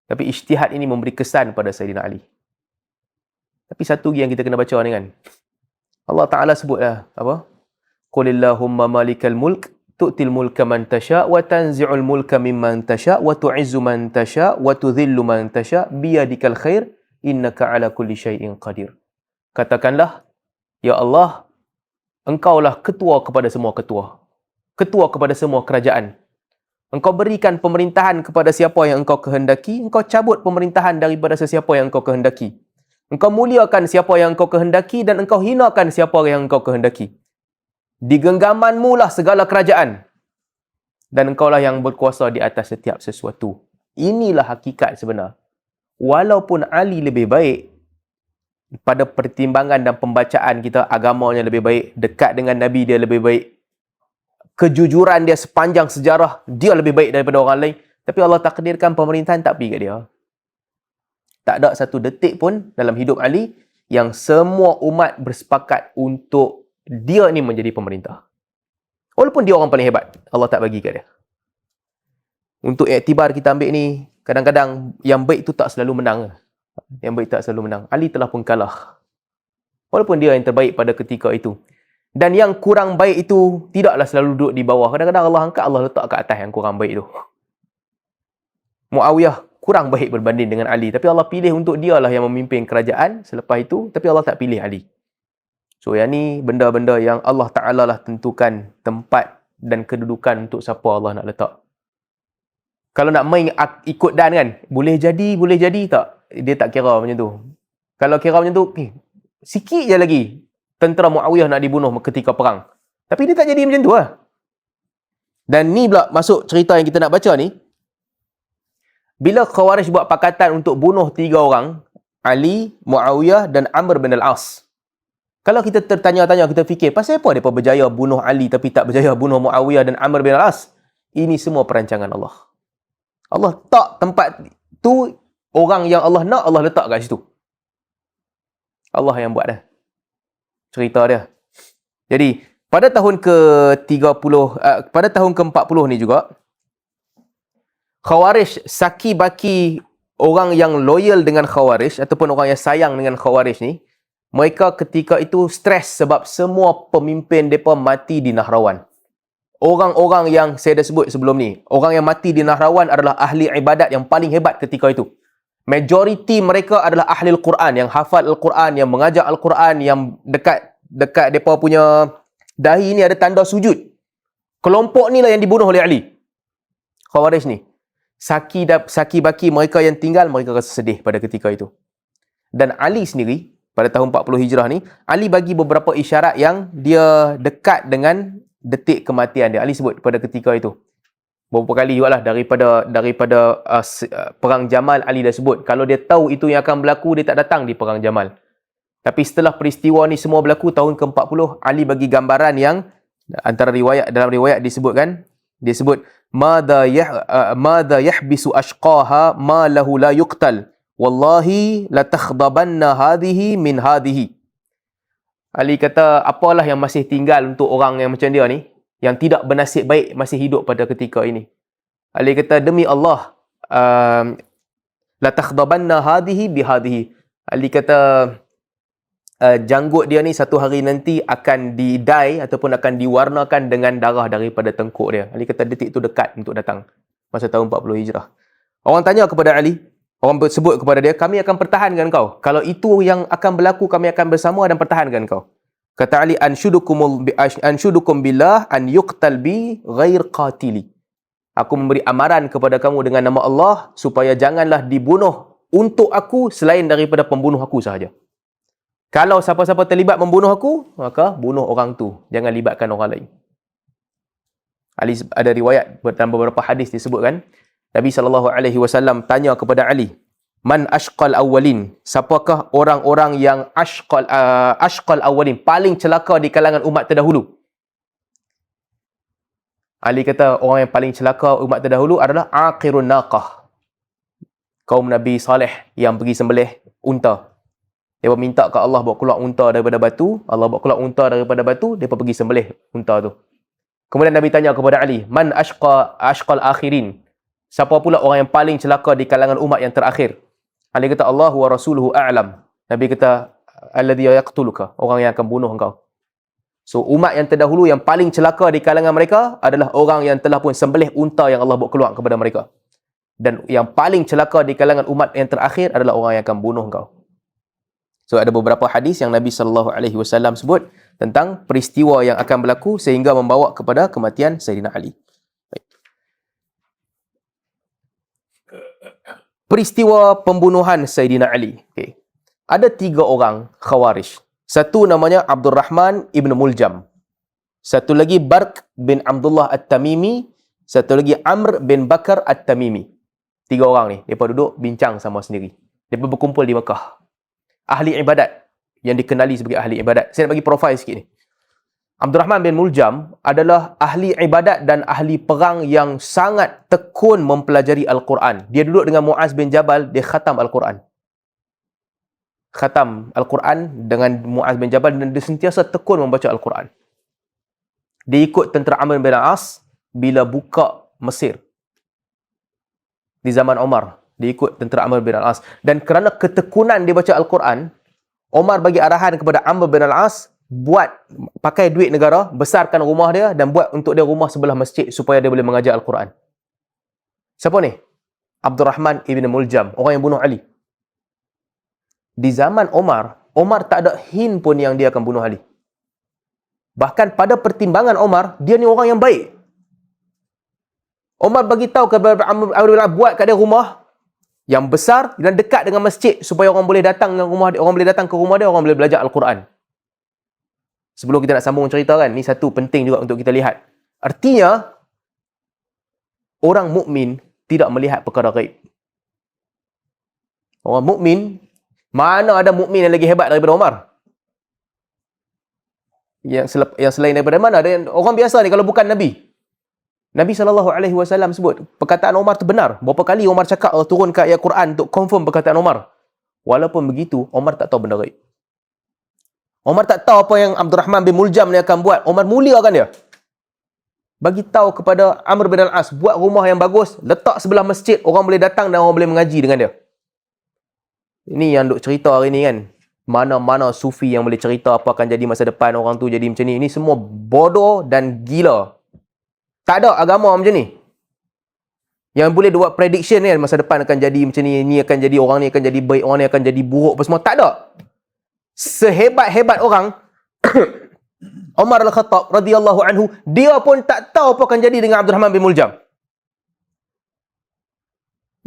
Tapi ijtihad ini memberi kesan pada Sayyidina Ali. Tapi satu yang kita kena baca ni kan. Allah Ta'ala sebutlah, apa? Qulillahumma malikal mulk, tu'til mulka man tasha, wa tanzi'ul mulka mimman tasha, wa tu'izzu man tasha, wa tudhillu man tasha, biyadikal khair, innaka ala kulli syai'in qadir. Katakanlah, Ya Allah, Engkaulah ketua kepada semua ketua. Ketua kepada semua kerajaan. Engkau berikan pemerintahan kepada siapa yang Engkau kehendaki. Engkau cabut pemerintahan daripada sesiapa yang Engkau kehendaki. Engkau muliakan siapa yang Engkau kehendaki dan Engkau hinakan siapa yang Engkau kehendaki. Di genggaman-Mu lah segala kerajaan. Dan Engkaulah yang berkuasa di atas setiap sesuatu. Inilah hakikat sebenar. Walaupun Ali lebih baik, pada pertimbangan dan pembacaan kita, agamanya lebih baik, dekat dengan Nabi dia lebih baik, kejujuran dia sepanjang sejarah, dia lebih baik daripada orang lain. Tapi Allah takdirkan pemerintahan tak pergi kat dia. Tak ada satu detik pun dalam hidup Ali yang semua umat bersepakat untuk dia ni menjadi pemerintah. Walaupun dia orang paling hebat, Allah tak bagi kat dia. Untuk iktibar kita ambil ni, kadang-kadang yang baik tu tak selalu menang. Yang baik tak selalu menang. Ali telah pun kalah. Walaupun dia yang terbaik pada ketika itu. Dan yang kurang baik itu tidaklah selalu duduk di bawah. Kadang-kadang Allah angkat, Allah letak kat atas yang kurang baik itu. Muawiyah kurang baik berbanding dengan Ali. Tapi Allah pilih untuk dialah yang memimpin kerajaan selepas itu. Tapi Allah tak pilih Ali. So yang ni benda-benda yang Allah Ta'ala lah tentukan tempat dan kedudukan untuk siapa Allah nak letak. Kalau nak main ikut dan kan, boleh jadi tak? Dia tak kira macam tu. Kalau kira macam tu, sikit je lagi tentera Muawiyah nak dibunuh ketika perang. Tapi dia tak jadi macam tu lah. Dan ni pula masuk cerita yang kita nak baca ni. Bila Khawarij buat pakatan untuk bunuh 3 orang, Ali, Muawiyah dan Amr bin Al-As. Kalau kita tertanya-tanya, kita fikir, pasal apa mereka berjaya bunuh Ali tapi tak berjaya bunuh Muawiyah dan Amr bin Al-As? Ini semua perancangan Allah. Allah tak tempat tu, orang yang Allah nak, Allah letak kat situ. Allah yang buat dah. Cerita dia. Jadi, pada tahun ke-30, pada tahun ke-40 ni juga, Khawarij saki baki orang yang loyal dengan Khawarij ataupun orang yang sayang dengan Khawarij ni, mereka ketika itu stres sebab semua pemimpin mereka mati di Nahrawan. Orang-orang yang saya dah sebut sebelum ni, orang yang mati di Nahrawan adalah ahli ibadat yang paling hebat ketika itu. Majoriti mereka adalah ahli Al-Quran, yang hafal Al-Quran, yang mengajar Al-Quran, yang dekat mereka punya dahi ni ada tanda sujud. Kelompok ni lah yang dibunuh oleh Ali. Khawarij ni. Saki baki mereka yang tinggal, mereka rasa sedih pada ketika itu. Dan Ali sendiri, pada tahun 40 Hijrah ni, Ali bagi beberapa isyarat yang dia dekat dengan detik kematian dia. Ali sebut pada ketika itu. Beberapa kali juga lah daripada Perang Jamal, Ali dah sebut. Kalau dia tahu itu yang akan berlaku, dia tak datang di Perang Jamal. Tapi setelah peristiwa ni semua berlaku, tahun ke-40, Ali bagi gambaran yang antara riwayat, dalam riwayat disebutkan, dia sebut, Mada yahbisu ashqaha ma lahu la yuqtal. Wallahi la takhdabanna hadhihi min hadhihi. Ali kata, apalah yang masih tinggal untuk orang yang macam dia ni, yang tidak bernasib baik masih hidup pada ketika ini. Ali kata, demi Allah, la takhdabanna hadhihi bi hadhihi. Ali kata, janggut dia ni satu hari nanti akan didai ataupun akan diwarnakan dengan darah daripada tengkuk dia. Ali kata detik tu dekat untuk datang. Masa tahun 40 Hijrah. Orang tanya kepada Ali, orang sebut kepada dia, kami akan pertahankan kau. Kalau itu yang akan berlaku, kami akan bersama dan pertahankan kau. Kata Ali, anshudukum billah an yuqtal bi ghair qatili. Aku memberi amaran kepada kamu dengan nama Allah supaya janganlah dibunuh untuk aku selain daripada pembunuh aku sahaja. Kalau siapa-siapa terlibat membunuh aku, maka bunuh orang tu. Jangan libatkan orang lain. Ali ada riwayat dalam beberapa hadis disebutkan, Nabi SAW tanya kepada Ali, Man ashqal awwalin? Siapakah orang-orang yang ashqal awwalin? Paling celaka di kalangan umat terdahulu. Ali kata, orang yang paling celaka umat terdahulu adalah aqirun naqah. Kaum Nabi Saleh yang pergi sembelih unta. Dia minta ke Allah buat keluar unta daripada batu. Allah buat keluar unta daripada batu. Dia pergi sembelih unta tu. Kemudian Nabi tanya kepada Ali, Man ashqal akhirin? Siapa pula orang yang paling celaka di kalangan umat yang terakhir? Ali kata, Allah wa rasuluhu a'lam. Nabi kata, alladhi yaqtuluka, orang yang akan bunuh engkau. So umat yang terdahulu yang paling celaka di kalangan mereka adalah orang yang telah pun sembelih unta yang Allah buat keluar kepada mereka. Dan yang paling celaka di kalangan umat yang terakhir adalah orang yang akan bunuh engkau. So ada beberapa hadis yang Nabi SAW sebut tentang peristiwa yang akan berlaku sehingga membawa kepada kematian Sayyidina Ali. Baik. Peristiwa pembunuhan Sayyidina Ali. Okay. Ada 3 orang Khawarij. Satu namanya Abdul Rahman ibn Muljam. Satu lagi Barq bin Abdullah At-Tamimi. Satu lagi Amr bin Bakar At-Tamimi. 3 orang ni. Mereka duduk bincang sama sendiri. Mereka berkumpul di Mekah. Ahli ibadat yang dikenali sebagai ahli ibadat. Saya nak bagi profil sikit ni. Abdul Rahman bin Muljam adalah ahli ibadat dan ahli perang yang sangat tekun mempelajari Al-Quran. Dia duduk dengan Muaz bin Jabal, dia khatam Al-Quran. Khatam Al-Quran dengan Muaz bin Jabal dan dia sentiasa tekun membaca Al-Quran. Dia ikut tentera Amr bin Al-As bila buka Mesir. Di zaman Omar. Dia ikut tentera Amr bin Al-As. Dan kerana ketekunan dia baca Al-Quran, Omar bagi arahan kepada Amr bin Al-As, pakai duit negara, besarkan rumah dia dan buat untuk dia rumah sebelah masjid supaya dia boleh mengajar Al-Quran. Siapa ni? Abdul Rahman ibn Muljam, orang yang bunuh Ali. Di zaman Omar, Omar tak ada hint pun yang dia akan bunuh Ali. Bahkan pada pertimbangan Omar, dia ni orang yang baik. Umar bagi tahu kepada Amr bin Al-As buat kat dia rumah yang besar dan dekat dengan masjid supaya orang boleh datang dengan rumah dia, orang boleh datang ke rumah dia, orang boleh belajar Al-Quran. Sebelum kita nak sambung cerita kan, ni satu penting juga untuk kita lihat. Artinya orang mukmin tidak melihat perkara gaib. Orang mukmin, mana ada mukmin yang lagi hebat daripada Umar? Yang selain daripada mana? Dan orang biasa ni kalau bukan Nabi. Nabi SAW sebut, perkataan Umar tu benar. Berapa kali Umar cakap turun ke ayat Quran untuk confirm perkataan Umar. Walaupun begitu, Umar tak tahu benda gaib. Umar tak tahu apa yang Abdul Rahman bin Muljam ni akan buat. Umar muliakan dia. Bagi tahu kepada Amr bin Al-As, buat rumah yang bagus, letak sebelah masjid, orang boleh datang dan orang boleh mengaji dengan dia. Ini yang duk cerita hari ni kan. Mana-mana sufi yang boleh cerita apa akan jadi masa depan orang tu jadi macam ni. Ini semua bodoh dan gila. Tak ada agama macam ni. Yang boleh buat prediction ni, masa depan akan jadi macam ni, ni akan jadi, orang ni akan jadi baik, orang ni akan jadi buruk apa semua. Tak ada. Sehebat-hebat orang, Umar Al-Khattab radhiyallahu anhu, dia pun tak tahu apa akan jadi dengan Abdul Rahman bin Muljam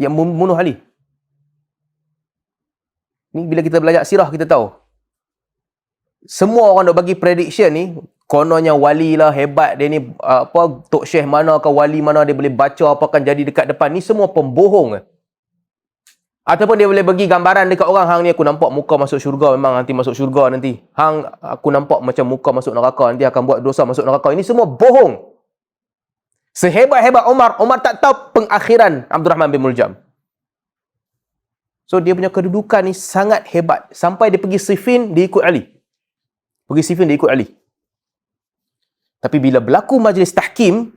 yang membunuh Ali. Ni bila kita belajar sirah kita tahu. Semua orang nak bagi prediction ni, kononnya wali lah, hebat dia ni, apa Tok Syekh mana ke wali mana dia boleh baca apa akan jadi dekat depan. Ni semua pembohong. Ataupun dia boleh bagi gambaran dekat orang, hang ni aku nampak muka masuk syurga, memang nanti masuk syurga nanti. Hang aku nampak macam muka masuk neraka, nanti akan buat dosa masuk neraka. Ini semua bohong. Sehebat-hebat Umar, Umar tak tahu pengakhiran Abdul Rahman bin Muljam. So dia punya kedudukan ni sangat hebat. Sampai dia pergi Siffin, dia ikut Ali. Pergi Siffin, dia ikut Ali. Tapi bila berlaku majlis tahkim,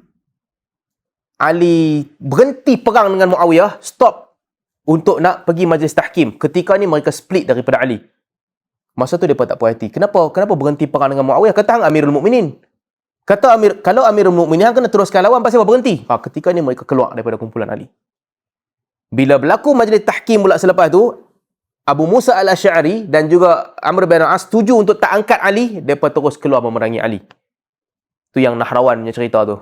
Ali berhenti perang dengan Muawiyah, stop untuk nak pergi majlis tahkim. Ketika ni mereka split daripada Ali. Masa tu mereka tak puas hati. Kenapa berhenti perang dengan Muawiyah? Kata hang Amirul Mukminin. Kata kalau Amirul Mukminin hang kena teruskan lawan, pasal apa berhenti? Ketika ni mereka keluar daripada kumpulan Ali. Bila berlaku majlis tahkim pula selepas tu, Abu Musa Al-Asy'ari dan juga Amr bin Al-As setuju untuk tak angkat Ali, mereka terus keluar memerangi Ali. Tu yang Nahrawan punya cerita tu.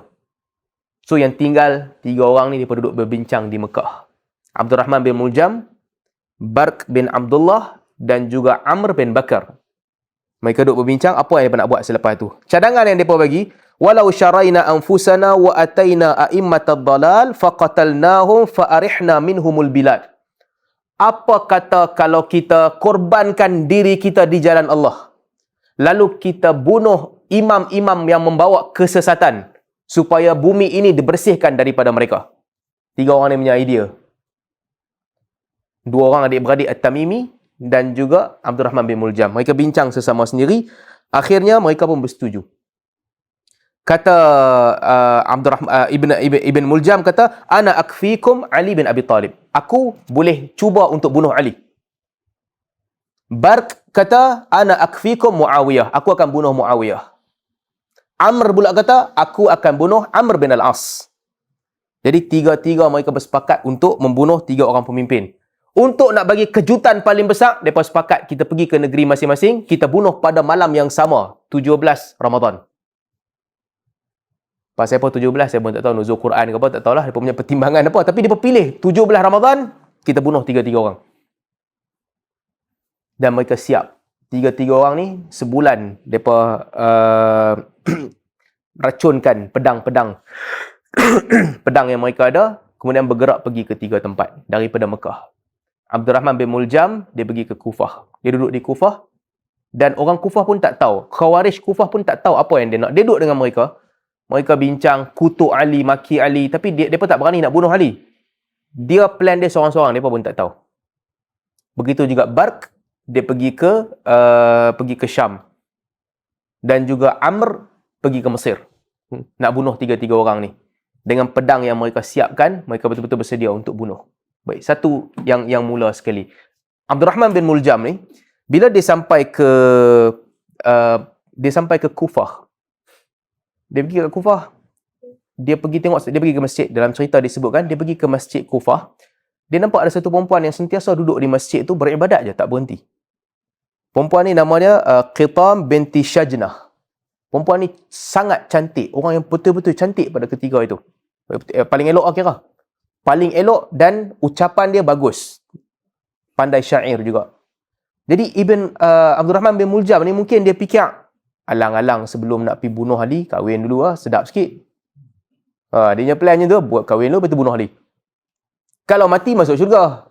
So yang tinggal 3 orang ni, mereka duduk berbincang di Mekah. Abdul Rahman bin Muljam, Barq bin Abdullah dan juga Amr bin Bakar. Mereka duduk berbincang apa yang mereka nak buat selepas tu. Cadangan yang mereka bagi, walau syaraina anfusana wa ataina a'immatad dalal faqatalnahum fa'arihna minhumul bilad. Apa kata kalau kita korbankan diri kita di jalan Allah, lalu kita bunuh imam-imam yang membawa kesesatan supaya bumi ini dibersihkan daripada mereka. 3 orang ni punya idea. 2 orang adik-beradik At-Tamimi dan juga Abdul Rahman bin Muljam. Mereka bincang sesama sendiri. Akhirnya mereka pun bersetuju. Kata Abdul Rahman Ibn Muljam kata, ana akfikum Ali bin Abi Talib. Aku boleh cuba untuk bunuh Ali. Barq kata, ana akfikum Muawiyah. Aku akan bunuh Muawiyah. Amr pula kata, aku akan bunuh Amr bin Al-As. Jadi 3-3 mereka bersepakat untuk membunuh 3 orang pemimpin. Untuk nak bagi kejutan paling besar, mereka sepakat kita pergi ke negeri masing-masing, kita bunuh pada malam yang sama, 17 Ramadan. Pasal apa 17, saya pun tak tahu, nuzul Quran ke apa, tak tahulah, dia punya pertimbangan apa. Tapi dia pilih 17 Ramadan, kita bunuh 3-3 orang. Dan mereka siap. 3-3 orang ni, sebulan, mereka racunkan pedang-pedang. Pedang yang mereka ada, kemudian bergerak pergi ke 3 tempat daripada Mekah. Abdul Rahman bin Muljam, dia pergi ke Kufah. Dia duduk di Kufah. Dan orang Kufah pun tak tahu. Khawarij Kufah pun tak tahu apa yang dia nak. Dia duduk dengan mereka. Mereka bincang, kutuk Ali, maki Ali. Tapi dia pun tak berani nak bunuh Ali. Dia plan dia seorang-seorang. Dia pun tak tahu. Begitu juga Barq. Dia pergi ke Syam. Dan juga Amr pergi ke Mesir. Nak bunuh 3-3 orang ni. Dengan pedang yang mereka siapkan, mereka betul-betul bersedia untuk bunuh. Baik, satu yang mula sekali. Abdul Rahman bin Muljam ni, bila dia sampai ke Kufah. Dia pergi ke Kufah. Dia pergi ke masjid. Dalam cerita disebutkan, dia pergi ke masjid Kufah. Dia nampak ada satu perempuan yang sentiasa duduk di masjid tu beribadat je, tak berhenti. Perempuan ni namanya Qitam binti Syajnah. Perempuan ni sangat cantik. Orang yang betul-betul cantik pada ketika itu. Paling elok lah kira. Paling elok dan ucapan dia bagus. Pandai syair juga. Jadi Abdul Rahman bin Muljam ni mungkin dia fikir, alang-alang sebelum nak pergi bunuh Ali, kahwin dulu lah, sedap sikit. Dia punya plannya tu, buat kahwin dulu, lepas tu bunuh Ali. Kalau mati, masuk syurga.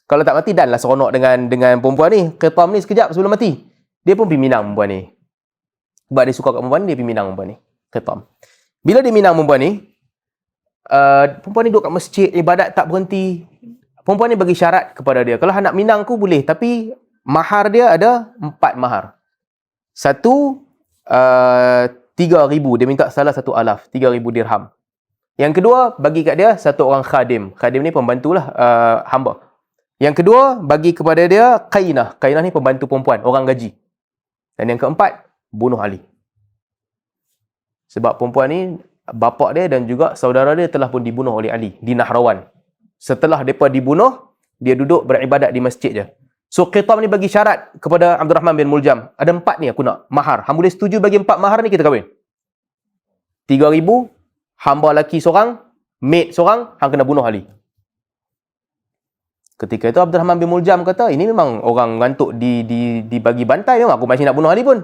Kalau tak mati, dan lah seronok dengan perempuan ni. Khitam ni sekejap sebelum mati. Dia pun pergi minang perempuan ni. Sebab dia suka kat perempuan ni, dia pergi minang perempuan ni. Khitam. Bila dia minang perempuan ni, perempuan ni duduk kat masjid, ibadat tak berhenti. Perempuan ni bagi syarat kepada dia. Kalau nak minang aku boleh, tapi mahar dia ada 4 mahar. Satu, 3,000. Dia minta salah 1,000. 3,000 dirham. Yang kedua, bagi kat dia satu orang khadim. Khadim ni pembantulah, hamba. Yang kedua, bagi kepada dia qainah. Qainah ni pembantu perempuan, orang gaji. Dan yang keempat, bunuh Ali. Sebab perempuan ni, bapa dia dan juga saudara dia telah pun dibunuh oleh Ali di Nahrawan. Setelah mereka dibunuh, dia duduk beribadat di masjid je. So, Khitam ni bagi syarat kepada Abdul Rahman bin Muljam. Ada 4 ni aku nak, mahar. Hang boleh setuju bagi 4 mahar ni, kita kahwin. 3,000, hamba lelaki seorang, maid seorang, hang kena bunuh Ali. Ketika itu Abdul Rahman bin Muljam kata, ini memang orang ngantuk dibagi bantai, memang aku masih nak bunuh Ali pun.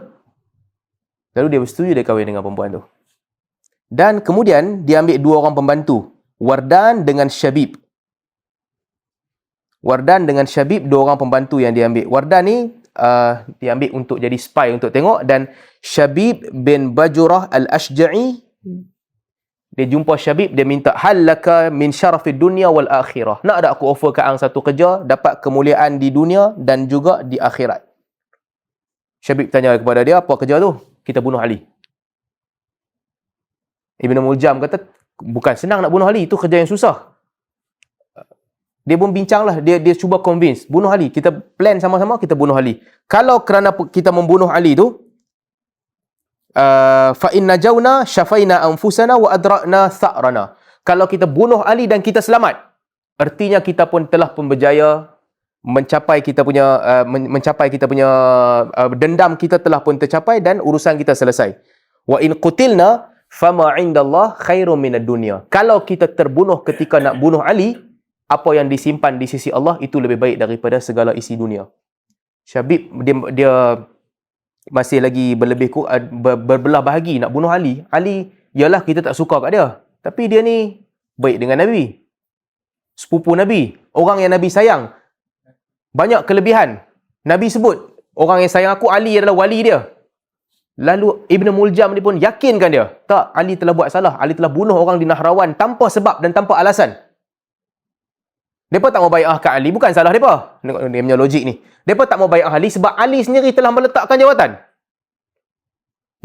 Lalu dia bersetuju dia kahwin dengan perempuan tu. Dan kemudian dia ambil 2 orang pembantu, Wardan dengan Syabib. Wardan dengan Syabib, 2 orang pembantu yang dia ambil. Wardan ni dia ambil untuk jadi spy untuk tengok, dan Syabib bin Bajurah al-Ashja'i, dia jumpa Syabib, dia minta halaka min syarafid dunia wal akhirah. Nak ada aku offer kat hang satu kerja, dapat kemuliaan di dunia dan juga di akhirat. Syabib tanya kepada dia, apa kerja tu? Kita bunuh Ali. Ibn Muljam kata, bukan senang nak bunuh Ali, itu kerja yang susah. Dia pun bincang lah, dia cuba convince, bunuh Ali, kita plan sama-sama, kita bunuh Ali. Kalau kerana kita membunuh Ali tu, fa inna jauna syafaina anfusana wa adrakna tha'rana. Kalau kita bunuh Ali dan kita selamat, artinya kita pun telah pun berjaya mencapai kita punya dendam kita telah pun tercapai dan urusan kita selesai. Wa in qutilna fama 'indallah khairum minad dunya. Kalau kita terbunuh ketika nak bunuh Ali, apa yang disimpan di sisi Allah itu lebih baik daripada segala isi dunia. Syabib dia masih lagi berbelah bahagi nak bunuh Ali. Ali, yalah kita tak suka kat dia, tapi dia ni baik dengan Nabi, sepupu Nabi, orang yang Nabi sayang, banyak kelebihan. Nabi sebut, orang yang sayang aku, Ali adalah wali dia. Lalu Ibn Muljam ni pun yakinkan dia, tak, Ali telah buat salah, Ali telah bunuh orang di Nahrawan tanpa sebab dan tanpa alasan. Mereka tak mau bai'ah kat Ali, bukan salah mereka. Dia punya logik ni. Mereka tak mau bai'ah Ali sebab Ali sendiri telah meletakkan jawatan.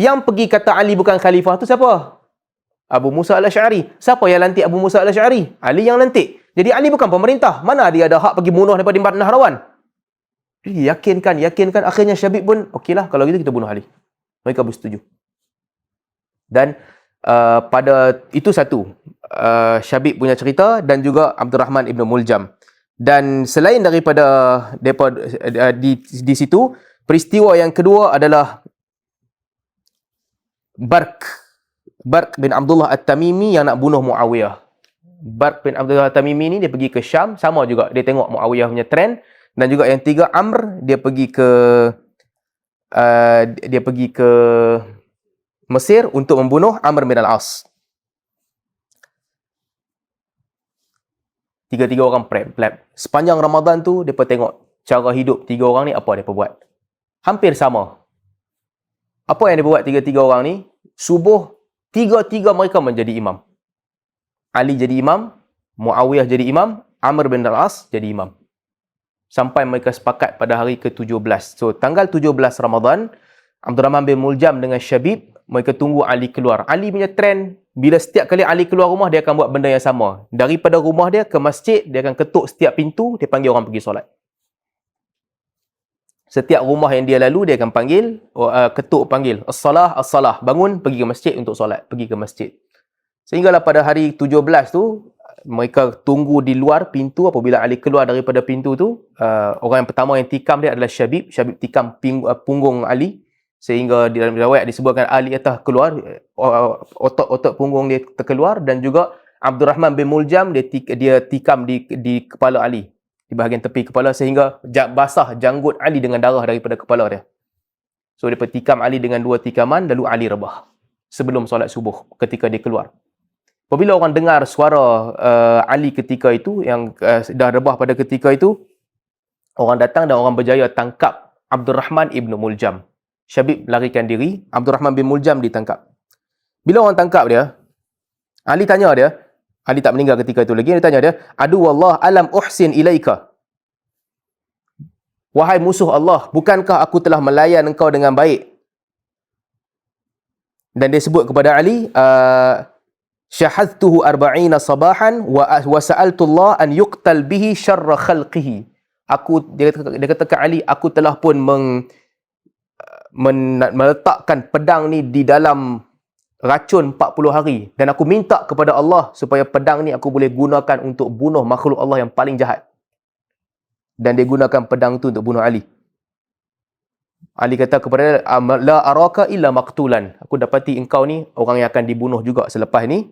Yang pergi kata Ali bukan khalifah tu siapa? Abu Musa al-Asy'ari. Siapa yang lantik Abu Musa al-Asy'ari? Ali yang lantik. Jadi Ali bukan pemerintah. Mana dia ada hak pergi bunuh daripada Nahrawan? Jadi yakinkan. Akhirnya Syabib pun, okeylah kalau gitu kita bunuh Ali. Mereka bersetuju. Dan pada itu satu, Syabib punya cerita dan juga Abdul Rahman ibn Muljam. Dan selain daripada di situ, peristiwa yang kedua adalah Barq bin Abdullah At-Tamimi yang nak bunuh Muawiyah. Barq bin Abdullah At-Tamimi ni dia pergi ke Syam, sama juga dia tengok Muawiyah punya trend. Dan juga yang tiga, Amr, dia pergi ke Mesir untuk membunuh Amr bin Al-As. Tiga-tiga orang plan. Sepanjang Ramadan tu, mereka tengok cara hidup tiga orang ni, apa mereka buat. Hampir sama. Apa yang mereka buat tiga-tiga orang ni? Subuh, tiga-tiga mereka menjadi imam. Ali jadi imam, Muawiyah jadi imam, Amr bin Al-As jadi imam. Sampai mereka sepakat pada hari ke-17. So, tanggal 17 Ramadan, Abdul Rahman bin Muljam dengan Syabib, mereka tunggu Ali keluar. Ali punya trend, bila setiap kali Ali keluar rumah, dia akan buat benda yang sama. Daripada rumah dia ke masjid, dia akan ketuk setiap pintu, dia panggil orang pergi solat. Setiap rumah yang dia lalu, dia akan panggil, ketuk panggil, as-salah, as-salah, bangun, pergi ke masjid untuk solat, pergi ke masjid. Sehinggalah pada hari 17 tu, mereka tunggu di luar pintu. Apabila Ali keluar daripada pintu tu, orang yang pertama yang tikam dia adalah Syabib. Syabib tikam punggung Ali, sehingga di dalam riwayat disebutkan Ali atas keluar, otot-otot punggung dia terkeluar, dan juga Abdul Rahman bin Muljam dia tikam di kepala Ali, di bahagian tepi kepala, sehingga basah janggut Ali dengan darah daripada kepala dia. So dia tikam Ali dengan 2 tikaman, lalu Ali rebah sebelum solat subuh ketika dia keluar. Apabila orang dengar suara Ali ketika itu, yang dah rebah pada ketika itu, orang datang dan orang berjaya tangkap Abdul Rahman ibn Muljam. Syabib larikan diri, Abdul Rahman bin Muljam ditangkap. Bila orang tangkap dia, Ali tanya dia, Ali tak meninggal ketika itu lagi, dia tanya dia, "Adu wallah alam uhsin ilaika." Wahai musuh Allah, bukankah aku telah melayan engkau dengan baik? Dan dia sebut kepada Ali, "Syahadtuhu arba'ina sabahan wa sa'altu Allah an yuqtal bihi syarra khalqihi." Dia kata ke Ali, aku telah pun meletakkan pedang ni di dalam racun 40 hari, dan aku minta kepada Allah supaya pedang ni aku boleh gunakan untuk bunuh makhluk Allah yang paling jahat. Dan dia gunakan pedang tu untuk bunuh Ali. Ali kata kepada dia, "La araka illa maqtulan." Aku dapati engkau ni orang yang akan dibunuh juga selepas ni.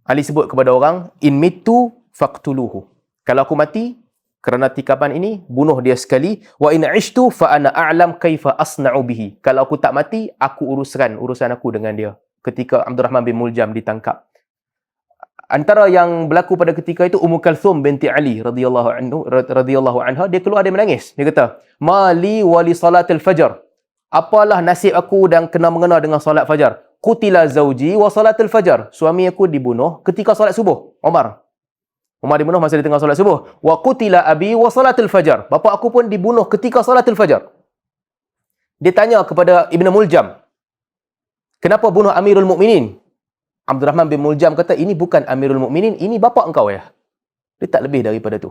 Ali sebut kepada orang, "In mitu faqtuluhu." Kalau aku mati kerana tikaman ini, bunuh dia sekali. "Wa in ishtu fa ana a'lam kaifa asna'u bihi." Kalau aku tak mati, aku uruskan urusan aku dengan dia. Ketika Abdul Rahman bin Muljam ditangkap, antara yang berlaku pada ketika itu, Ummu Kalthum binti Ali radhiyallahu anha, dia keluar, dia menangis. Dia kata, "Mali wali salatil fajar." Apalah nasib aku dan kena mengena dengan solat fajar. "Qutila zawji wa salatil fajar." Suami aku dibunuh ketika solat subuh. Umar dibunuh masa dia tengah solat subuh. "Wa qutila abi wa salatil fajar." Bapa aku pun dibunuh ketika salatil fajar. Dia tanya kepada Ibn Muljam, "Kenapa bunuh Amirul Mukminin?" Abdul Rahman bin Muljam kata, "Ini bukan Amirul Mukminin, ini bapa engkau ya." Dia tak lebih daripada tu.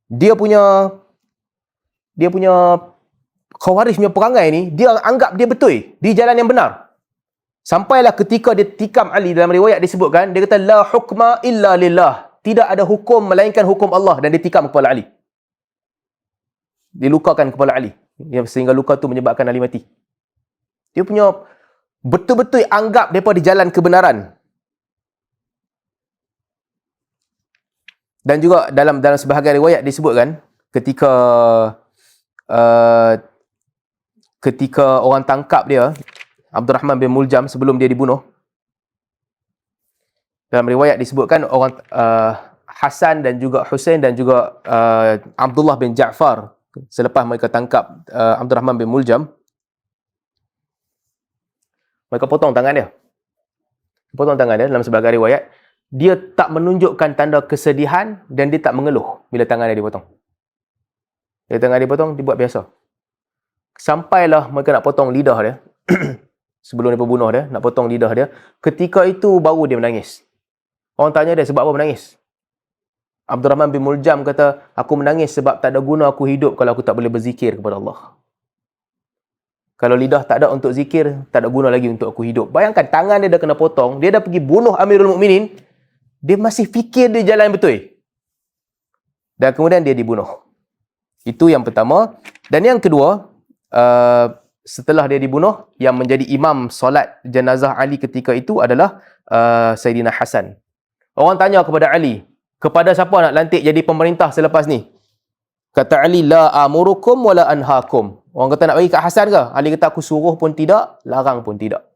Dia punya Khawarij punya perangai ni, dia anggap dia betul di jalan yang benar. Sampailah ketika dia tikam Ali, dalam riwayat disebutkan, dia kata, "La hukma illa lillah." Tidak ada hukum melainkan hukum Allah, dan dia tikam kepala Ali. Dia lukakan kepala Ali, sehingga luka tu menyebabkan Ali mati. Dia punya betul-betul anggap mereka di jalan kebenaran. Dan juga dalam sebahagian riwayat disebutkan, ketika orang tangkap dia, Abdul Rahman bin Muljam, sebelum dia dibunuh, dalam riwayat disebutkan orang Hasan dan juga Husain dan juga Abdullah bin Ja'far, selepas mereka tangkap Abdul Rahman bin Muljam, mereka potong tangan dia. Dalam sebahagian riwayat, dia tak menunjukkan tanda kesedihan dan dia tak mengeluh bila tangan dia dipotong. Bila tangan dia dipotong, dia buat biasa. Sampailah mereka nak potong lidah dia. Sebelum dia bunuh dia, nak potong lidah dia. Ketika itu baru dia menangis. Orang tanya dia, sebab apa menangis? Abdul Rahman bin Muljam kata, "Aku menangis sebab tak ada guna aku hidup kalau aku tak boleh berzikir kepada Allah. Kalau lidah tak ada untuk zikir, tak ada guna lagi untuk aku hidup." Bayangkan, tangan dia dah kena potong, dia dah pergi bunuh Amirul Mukminin, dia masih fikir dia jalan betul. Dan kemudian dia dibunuh. Itu yang pertama. Dan yang kedua, setelah dia dibunuh, yang menjadi imam solat jenazah Ali ketika itu adalah Sayyidina Hasan. Orang tanya kepada Ali, "Kepada siapa nak lantik jadi pemerintah selepas ni?" Kata Ali, "La amurukum wala anhaakum." Orang kata, "Nak bagi kat Hasan ke?" Ali kata, "Aku suruh pun tidak, larang pun tidak."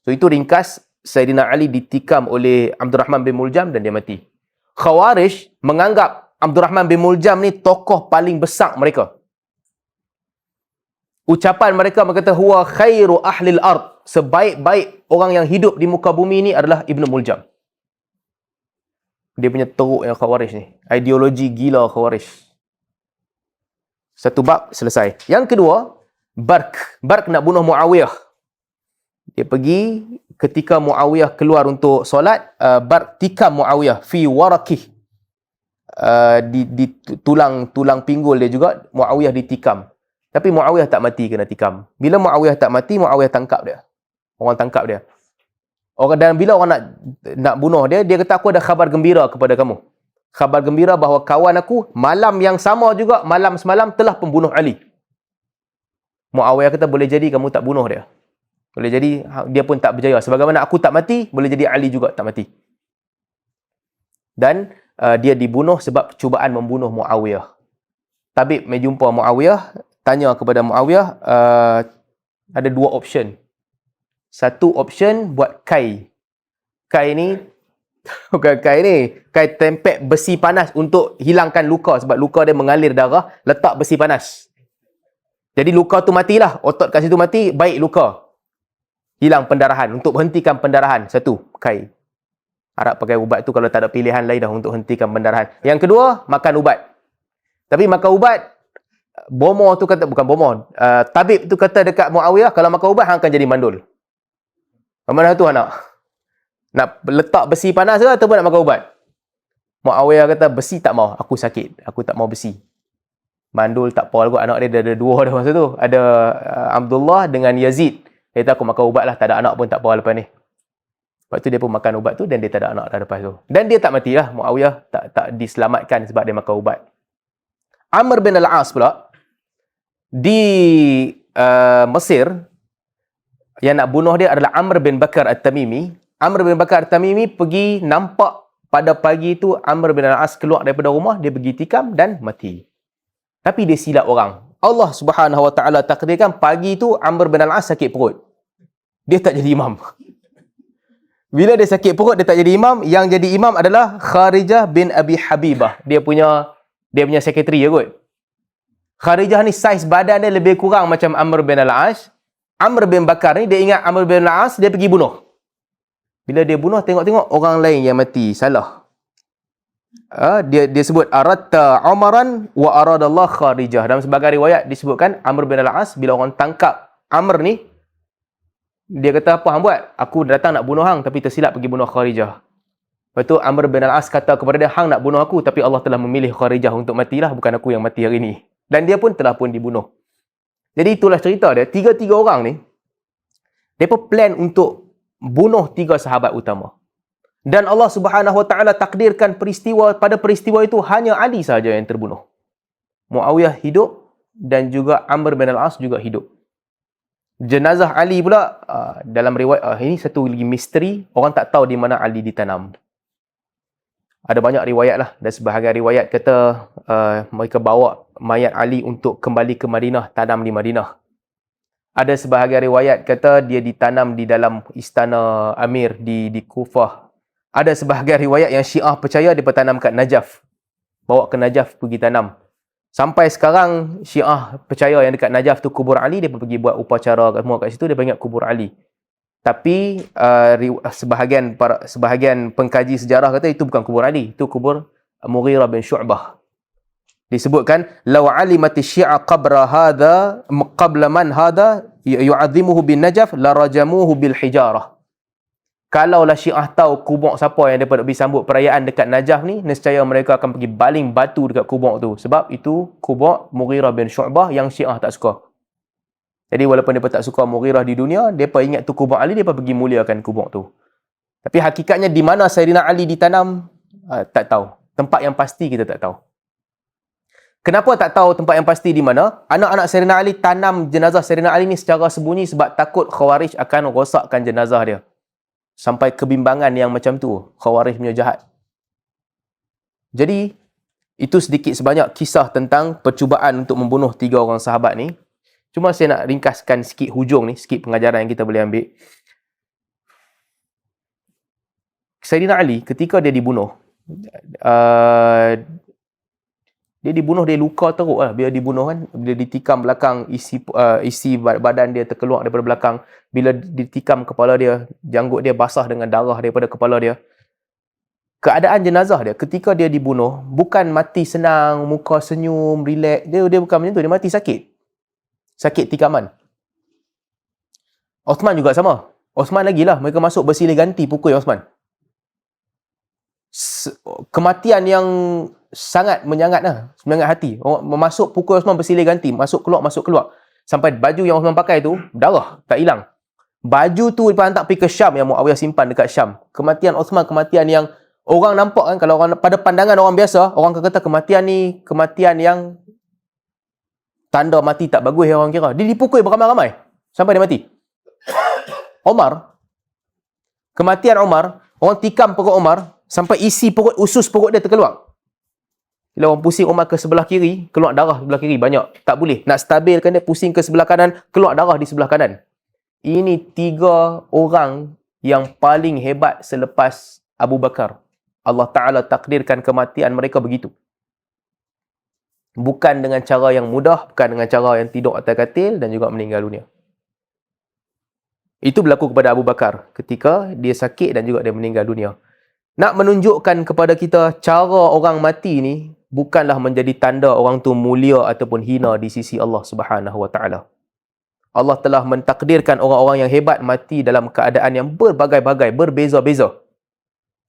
So itu ringkas, Sayyidina Ali ditikam oleh Abdul Rahman bin Muljam dan dia mati. Khawarij menganggap Abdul Rahman bin Muljam ni tokoh paling besar mereka. Ucapan mereka kata, "Huwa khairu ahlil ard." Sebaik-baik orang yang hidup di muka bumi ni adalah Ibn Muljam. Dia punya teruk yang Khawarij ni. Ideologi gila Khawarij. Satu bab selesai. Yang kedua, Barq nak bunuh Muawiyah. Dia pergi ketika Muawiyah keluar untuk solat, Barq tikam Muawiyah fi warakih. Di tulang pinggul dia juga Muawiyah ditikam. Tapi Muawiyah tak mati kena tikam. Bila Muawiyah tak mati, Muawiyah tangkap dia. Orang tangkap dia. Dan bila orang nak bunuh dia, dia kata, "Aku ada khabar gembira kepada kamu. Khabar gembira bahawa kawan aku malam yang sama juga, malam semalam telah pembunuh Ali." Muawiyah kata, "Boleh jadi kamu tak bunuh dia. Boleh jadi dia pun tak berjaya. Sebagaimana aku tak mati, boleh jadi Ali juga tak mati. Dan dia dibunuh sebab cubaan membunuh Muawiyah. Tabib mai jumpa Muawiyah, tanya kepada Muawiyah, ada dua option. Satu option buat kai. Kai ni, bukan kai ni, kai tempek besi panas untuk hilangkan luka. Sebab luka dia mengalir darah, letak besi panas. Jadi luka tu matilah, otot kat situ mati, baik luka. Hilang pendarahan, untuk hentikan pendarahan. Satu, kai. Harap pakai ubat tu kalau tak ada pilihan lain dah untuk hentikan pendarahan. Yang kedua, makan ubat. Tapi makan ubat, bomoh tu kata, bukan bomoh, tabib tu kata dekat Muawiyah, kalau makan ubat, hang akan jadi mandul. Mana tu anak? Nak letak besi panas ke ataupun nak makan ubat? Muawiyah kata, besi tak mau, aku sakit, aku tak mau besi. Mandul tak apa lah, anak dia ada dua dah masa tu. Ada Abdullah dengan Yazid. Dia kata, aku makan ubat lah, tak ada anak pun tak apa lepas ni. Lepas tu dia pun makan ubat tu dan dia tak ada anak dah lepas tu. Dan dia tak mati lah. Muawiyah tak diselamatkan sebab dia makan ubat. Amr bin al-As pula di Mesir, yang nak bunuh dia adalah Amr bin Bakar At-Tamimi. Amr bin Bakar At-Tamimi pergi nampak pada pagi tu Amr bin al-As keluar daripada rumah, dia pergi tikam dan mati. Tapi dia silap orang. Allah Subhanahu Wa Taala takdirkan pagi tu Amr bin al-As sakit perut. Dia tak jadi imam. Bila dia sakit perut, dia tak jadi imam. Yang jadi imam adalah Kharijah bin Abi Habibah. Dia punya sekretari je kot. Kharijah ni saiz badan dia lebih kurang macam Amr bin al-As. Amr bin Bakar ni, dia ingat Amr bin al-As, dia pergi bunuh. Bila dia bunuh, tengok-tengok orang lain yang mati. Salah. Dia sebut, Aradta Umaran wa aradallah Kharijah. Dalam sebagai riwayat disebutkan, Amr bin al-As, bila orang tangkap Amr ni, dia kata, apa hang buat? Aku datang nak bunuh hang, tapi tersilap pergi bunuh Kharijah. Lepas tu Amr bin al-As kata kepada dia, hang nak bunuh aku, tapi Allah telah memilih Kharijah untuk matilah, bukan aku yang mati hari ni. Dan dia pun telah pun dibunuh. Jadi itulah cerita dia. Tiga-tiga orang ni, mereka plan untuk bunuh tiga sahabat utama. Dan Allah Subhanahu Wa Taala takdirkan pada peristiwa itu hanya Ali sahaja yang terbunuh. Muawiyah hidup dan juga Amr bin al-As juga hidup. Jenazah Ali pula, dalam riwayat, ini satu lagi misteri, orang tak tahu di mana Ali ditanam. Ada banyak riwayat lah, dan sebahagian riwayat kata mereka bawa mayat Ali untuk kembali ke Madinah, tanam di Madinah. Ada sebahagian riwayat kata dia ditanam di dalam istana Amir di Kufah. Ada sebahagian riwayat yang Syiah percaya dia tanam kat Najaf. Bawa ke Najaf pergi tanam. Sampai sekarang Syiah percaya yang dekat Najaf tu kubur Ali, dia pergi buat upacara semua kat situ, dia ingat kubur Ali. Tapi sebahagian pengkaji sejarah kata itu bukan kubur Ali, itu kubur Mughirah bin Syu'bah. Disebutkan, law alimati syi'a qabra hadha qabla man hadha yu'azzimuhu bin Najaf la rajamuhu bil hijarah. Kalaulah Syiah tahu kubur siapa yang dapat pergi sambut perayaan dekat Najaf ni, nescaya mereka akan pergi baling batu dekat kubur tu. Sebab itu kubur Mughirah bin Syu'bah yang Syiah tak suka. Jadi walaupun mereka tak suka Mughirah di dunia, mereka ingat tu kubur Ali, mereka pergi muliakan kubur tu. Tapi hakikatnya di mana Sayyidina Ali ditanam, tak tahu. Tempat yang pasti kita tak tahu. Kenapa tak tahu tempat yang pasti di mana? Anak-anak Sayyidina Ali tanam jenazah Sayyidina Ali ni secara sembunyi sebab takut Khawarij akan rosakkan jenazah dia. Sampai kebimbangan yang macam tu. Khawarij punya jahat. Jadi, itu sedikit sebanyak kisah tentang percubaan untuk membunuh tiga orang sahabat ni. Cuma saya nak ringkaskan sikit hujung ni, sikit pengajaran yang kita boleh ambil. Sayyidina Ali, ketika dia dibunuh, dia luka teruk lah. Bila dibunuh kan, bila ditikam belakang, isi badan dia terkeluar daripada belakang. Bila ditikam kepala dia, janggut dia basah dengan darah daripada kepala dia. Keadaan jenazah dia, ketika dia dibunuh, bukan mati senang, muka senyum, relax. Dia bukan macam tu, dia mati sakit. Sakit tikaman. Osman juga sama. Osman lagi lah, mereka masuk bersilih ganti pukul Osman. Kematian yang sangat menyangat lah, menyangat hati. Masuk pukul Osman bersilih ganti, masuk keluar. Sampai baju yang Osman pakai tu, darah, tak hilang. Baju tu dia hantar pergi ke Syam, yang Muawiyah simpan dekat Syam. Kematian Osman, kematian yang orang nampak kan, kalau orang pada pandangan orang biasa, orang akan kata kematian ni, kematian yang tanda mati tak bagus yang orang kira. Dia dipukul beramai-ramai sampai dia mati. Omar, kematian Omar, orang tikam perut Omar sampai isi perut, usus perut dia terkeluar. Bila orang pusing Omar ke sebelah kiri, keluar darah sebelah kiri banyak. Tak boleh. Nak stabilkan dia, pusing ke sebelah kanan, keluar darah di sebelah kanan. Ini 3 orang yang paling hebat selepas Abu Bakar. Allah Ta'ala takdirkan kematian mereka begitu. Bukan dengan cara yang mudah, bukan dengan cara yang tidur atas katil dan juga meninggal dunia. Itu berlaku kepada Abu Bakar ketika dia sakit dan juga dia meninggal dunia. Nak menunjukkan kepada kita cara orang mati ni bukanlah menjadi tanda orang tu mulia ataupun hina di sisi Allah Subhanahu Wa Ta'ala. Allah telah mentakdirkan orang-orang yang hebat mati dalam keadaan yang berbagai-bagai, berbeza-beza.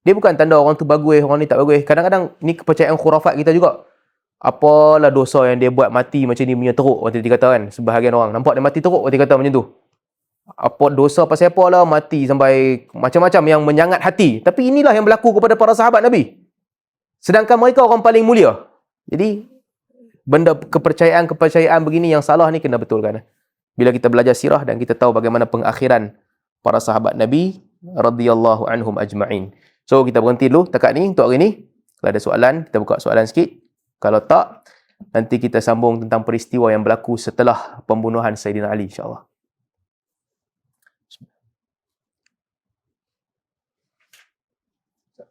Dia bukan tanda orang tu bagus, orang ni tak bagus. Kadang-kadang ni kepercayaan khurafat kita juga. Apalah dosa yang dia buat mati macam ni punya teruk, orang dia kata kan. Sebahagian orang nampak dia mati teruk, orang dia kata macam tu. Apa dosa pasal apa lah mati sampai macam-macam yang menyangat hati. Tapi inilah yang berlaku kepada para sahabat Nabi. Sedangkan mereka orang paling mulia. Jadi benda kepercayaan begini yang salah ni kena betulkan. Bila kita belajar sirah dan kita tahu bagaimana pengakhiran para sahabat Nabi radhiyallahu anhum ajma'in. So kita berhenti dulu takat ni untuk hari ni. Kalau ada soalan, kita buka soalan sikit. Kalau tak, nanti kita sambung tentang peristiwa yang berlaku setelah pembunuhan Sayyidina Ali insya-Allah.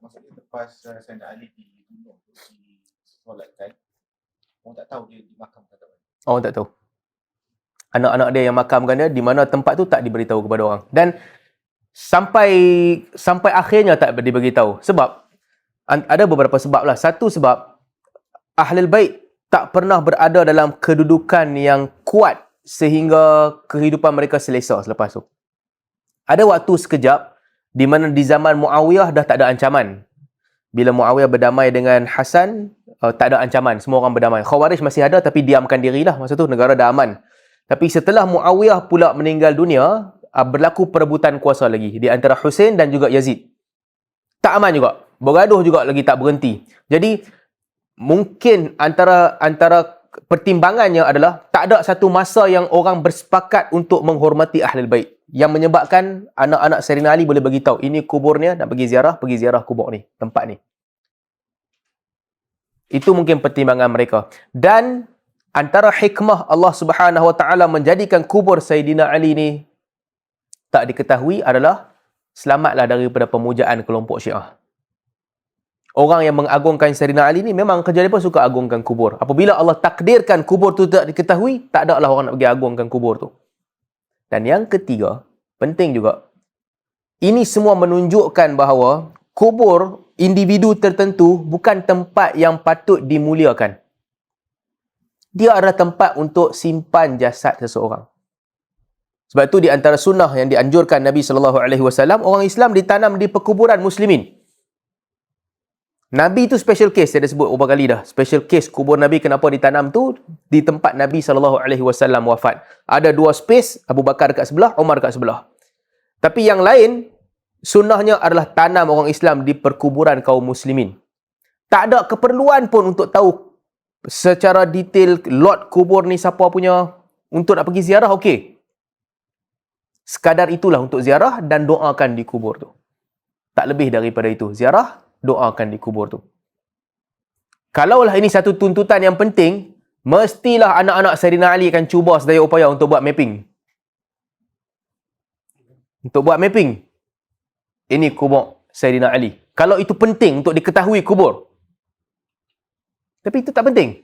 Maksudnya lepas Sayyidina Ali dibunuh, disolatkan, orang tak tahu dia dimakamkan tak? Orang tak tahu. Anak-anak dia yang makamkan dia, di mana tempat tu tak diberitahu kepada orang. Dan sampai akhirnya tak diberitahu. Sebab ada beberapa sebab lah. Satu sebab Ahlul Bait tak pernah berada dalam kedudukan yang kuat sehingga kehidupan mereka selesa selepas tu. Ada waktu sekejap di mana di zaman Muawiyah dah tak ada ancaman. Bila Muawiyah berdamai dengan Hasan, tak ada ancaman. Semua orang berdamai. Khawarij masih ada tapi diamkan dirilah. Masa tu negara dah aman. Tapi setelah Muawiyah pula meninggal dunia, berlaku perebutan kuasa lagi di antara Husain dan juga Yazid. Tak aman juga. Bergaduh juga lagi tak berhenti. Jadi mungkin antara pertimbangannya adalah tak ada satu masa yang orang bersepakat untuk menghormati Ahlul Bait yang menyebabkan anak-anak Sayyidina Ali boleh bagi tahu ini kuburnya, nak pergi ziarah kubur ni, tempat ni. Itu mungkin pertimbangan mereka. Dan antara hikmah Allah Subhanahu Wa Ta'ala menjadikan kubur Sayyidina Ali ni tak diketahui adalah selamatlah daripada pemujaan kelompok Syiah. Orang yang mengagungkan Sayyidina Ali ni memang kerja mereka suka agungkan kubur. Apabila Allah takdirkan kubur tu tak diketahui, tak ada lah orang nak pergi agungkan kubur tu. Dan yang ketiga, penting juga, ini semua menunjukkan bahawa kubur individu tertentu bukan tempat yang patut dimuliakan. Dia adalah tempat untuk simpan jasad seseorang. Sebab itu di antara sunnah yang dianjurkan Nabi SAW, orang Islam ditanam di perkuburan muslimin. Nabi tu special case, saya dah sebut beberapa kali dah. Special case kubur Nabi kenapa ditanam tu di tempat Nabi SAW wafat. Ada 2 space, Abu Bakar kat sebelah, Umar kat sebelah. Tapi yang lain, sunnahnya adalah tanam orang Islam di perkuburan kaum muslimin. Tak ada keperluan pun untuk tahu secara detail lot kubur ni siapa punya. Untuk nak pergi ziarah, okey. Sekadar itulah untuk ziarah dan doakan di kubur tu. Tak lebih daripada itu. Ziarah, doakan di kubur tu. Kalaulah ini satu tuntutan yang penting, mestilah anak-anak Sayyidina Ali akan cuba sedaya upaya untuk buat mapping. Untuk buat mapping. Ini kubur Sayyidina Ali. Kalau itu penting untuk diketahui kubur. Tapi itu tak penting.